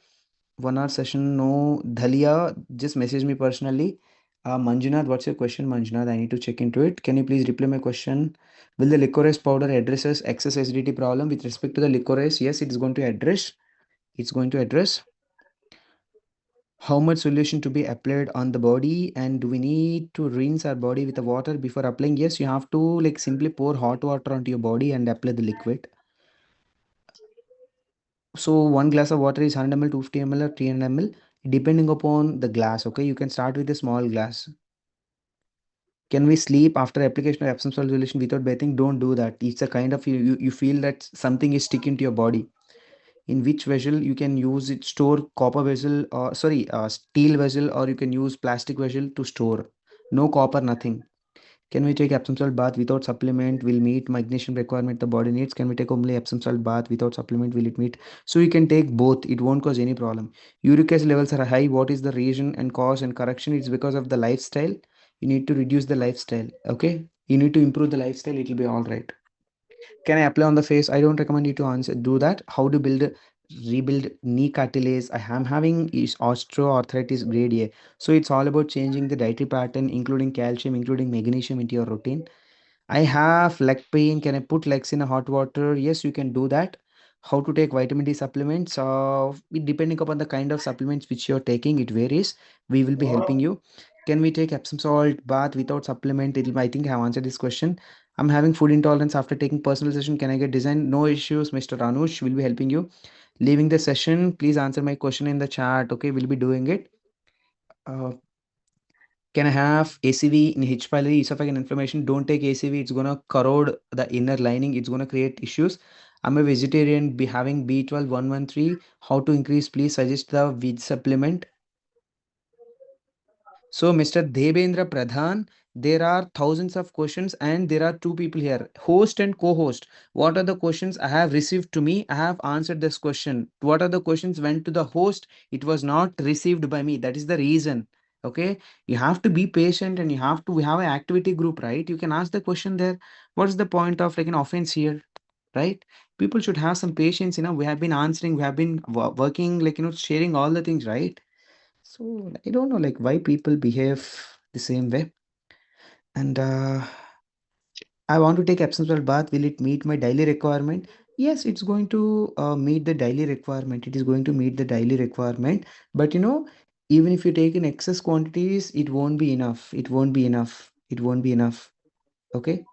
1 hour session, no. Dhalia, just message me personally. Manjunath, what's your question, Manjunath? I need to check into it. Can you please reply my question? Will the licorice powder addresses excess acidity problem with respect to the licorice? Yes, it is going to address. It's going to address how much solution to be applied on the body, and do we need to rinse our body with the water before applying? Yes, you have to like simply pour hot water onto your body and apply the liquid. So 1 glass of water is 100 ml, 250 ml, or 300 ml, depending upon the glass. Okay, you can start with a small glass. Can we sleep after application of Epsom salt solution without bathing? Don't do that. It's a kind of you feel that something is sticking to your body. In which vessel you can use it? Store copper vessel, or sorry, steel vessel, or you can use plastic vessel to store. No copper, nothing. Can we take Epsom salt bath without supplement? Will meet magnesium requirement the body needs. Can we take only Epsom salt bath without supplement? Will it meet? So you can take both. It won't cause any problem. Uric acid levels are high. What is the reason and cause and correction? It's because of the lifestyle. You need to reduce the lifestyle. Okay. You need to improve the lifestyle. It will be all right. Can I apply on the face? I don't recommend you to answer do that. How to rebuild knee cartilage? I am having is osteoarthritis grade A. So it's all about changing the dietary pattern, including calcium, including magnesium into your routine. I have leg pain. Can I put legs in a hot water? Yes, you can do that. How to take vitamin D supplements? Depending upon the kind of supplements which you're taking, it varies. We will be helping you. Can we take Epsom salt bath without supplement? I think I have answered this question. I'm having food intolerance after taking personal session. Can I get design? No issues, Mr. Anush. Will be helping you. Leaving the session, please answer my question in the chat. Okay, we'll be doing it. Uh, can I have ACV in H. pylori, esophageal inflammation? Don't take ACV. It's gonna corrode the inner lining. It's gonna create issues. I'm a vegetarian. Be having B12 113. How to increase? Please suggest the veg supplement. So, Mr. Devendra Pradhan, there are thousands of questions and there are two people here, host and co-host. What are the questions I have received to me? I have answered this question. What are the questions went to the host? It was not received by me. That is the reason. Okay, you have to be patient and you have to. We have an activity group, right? You can ask the question there. What is the point of like an offense here, right? People should have some patience. We have been answering. We have been working, like sharing all the things, right? So I don't know like why people behave the same way. And I want to take Epsom salt bath. Will it meet my daily requirement? Yes, it's going to meet the daily requirement. It is going to meet the daily requirement. But even if you take in excess quantities, it won't be enough. It won't be enough. It won't be enough. Okay.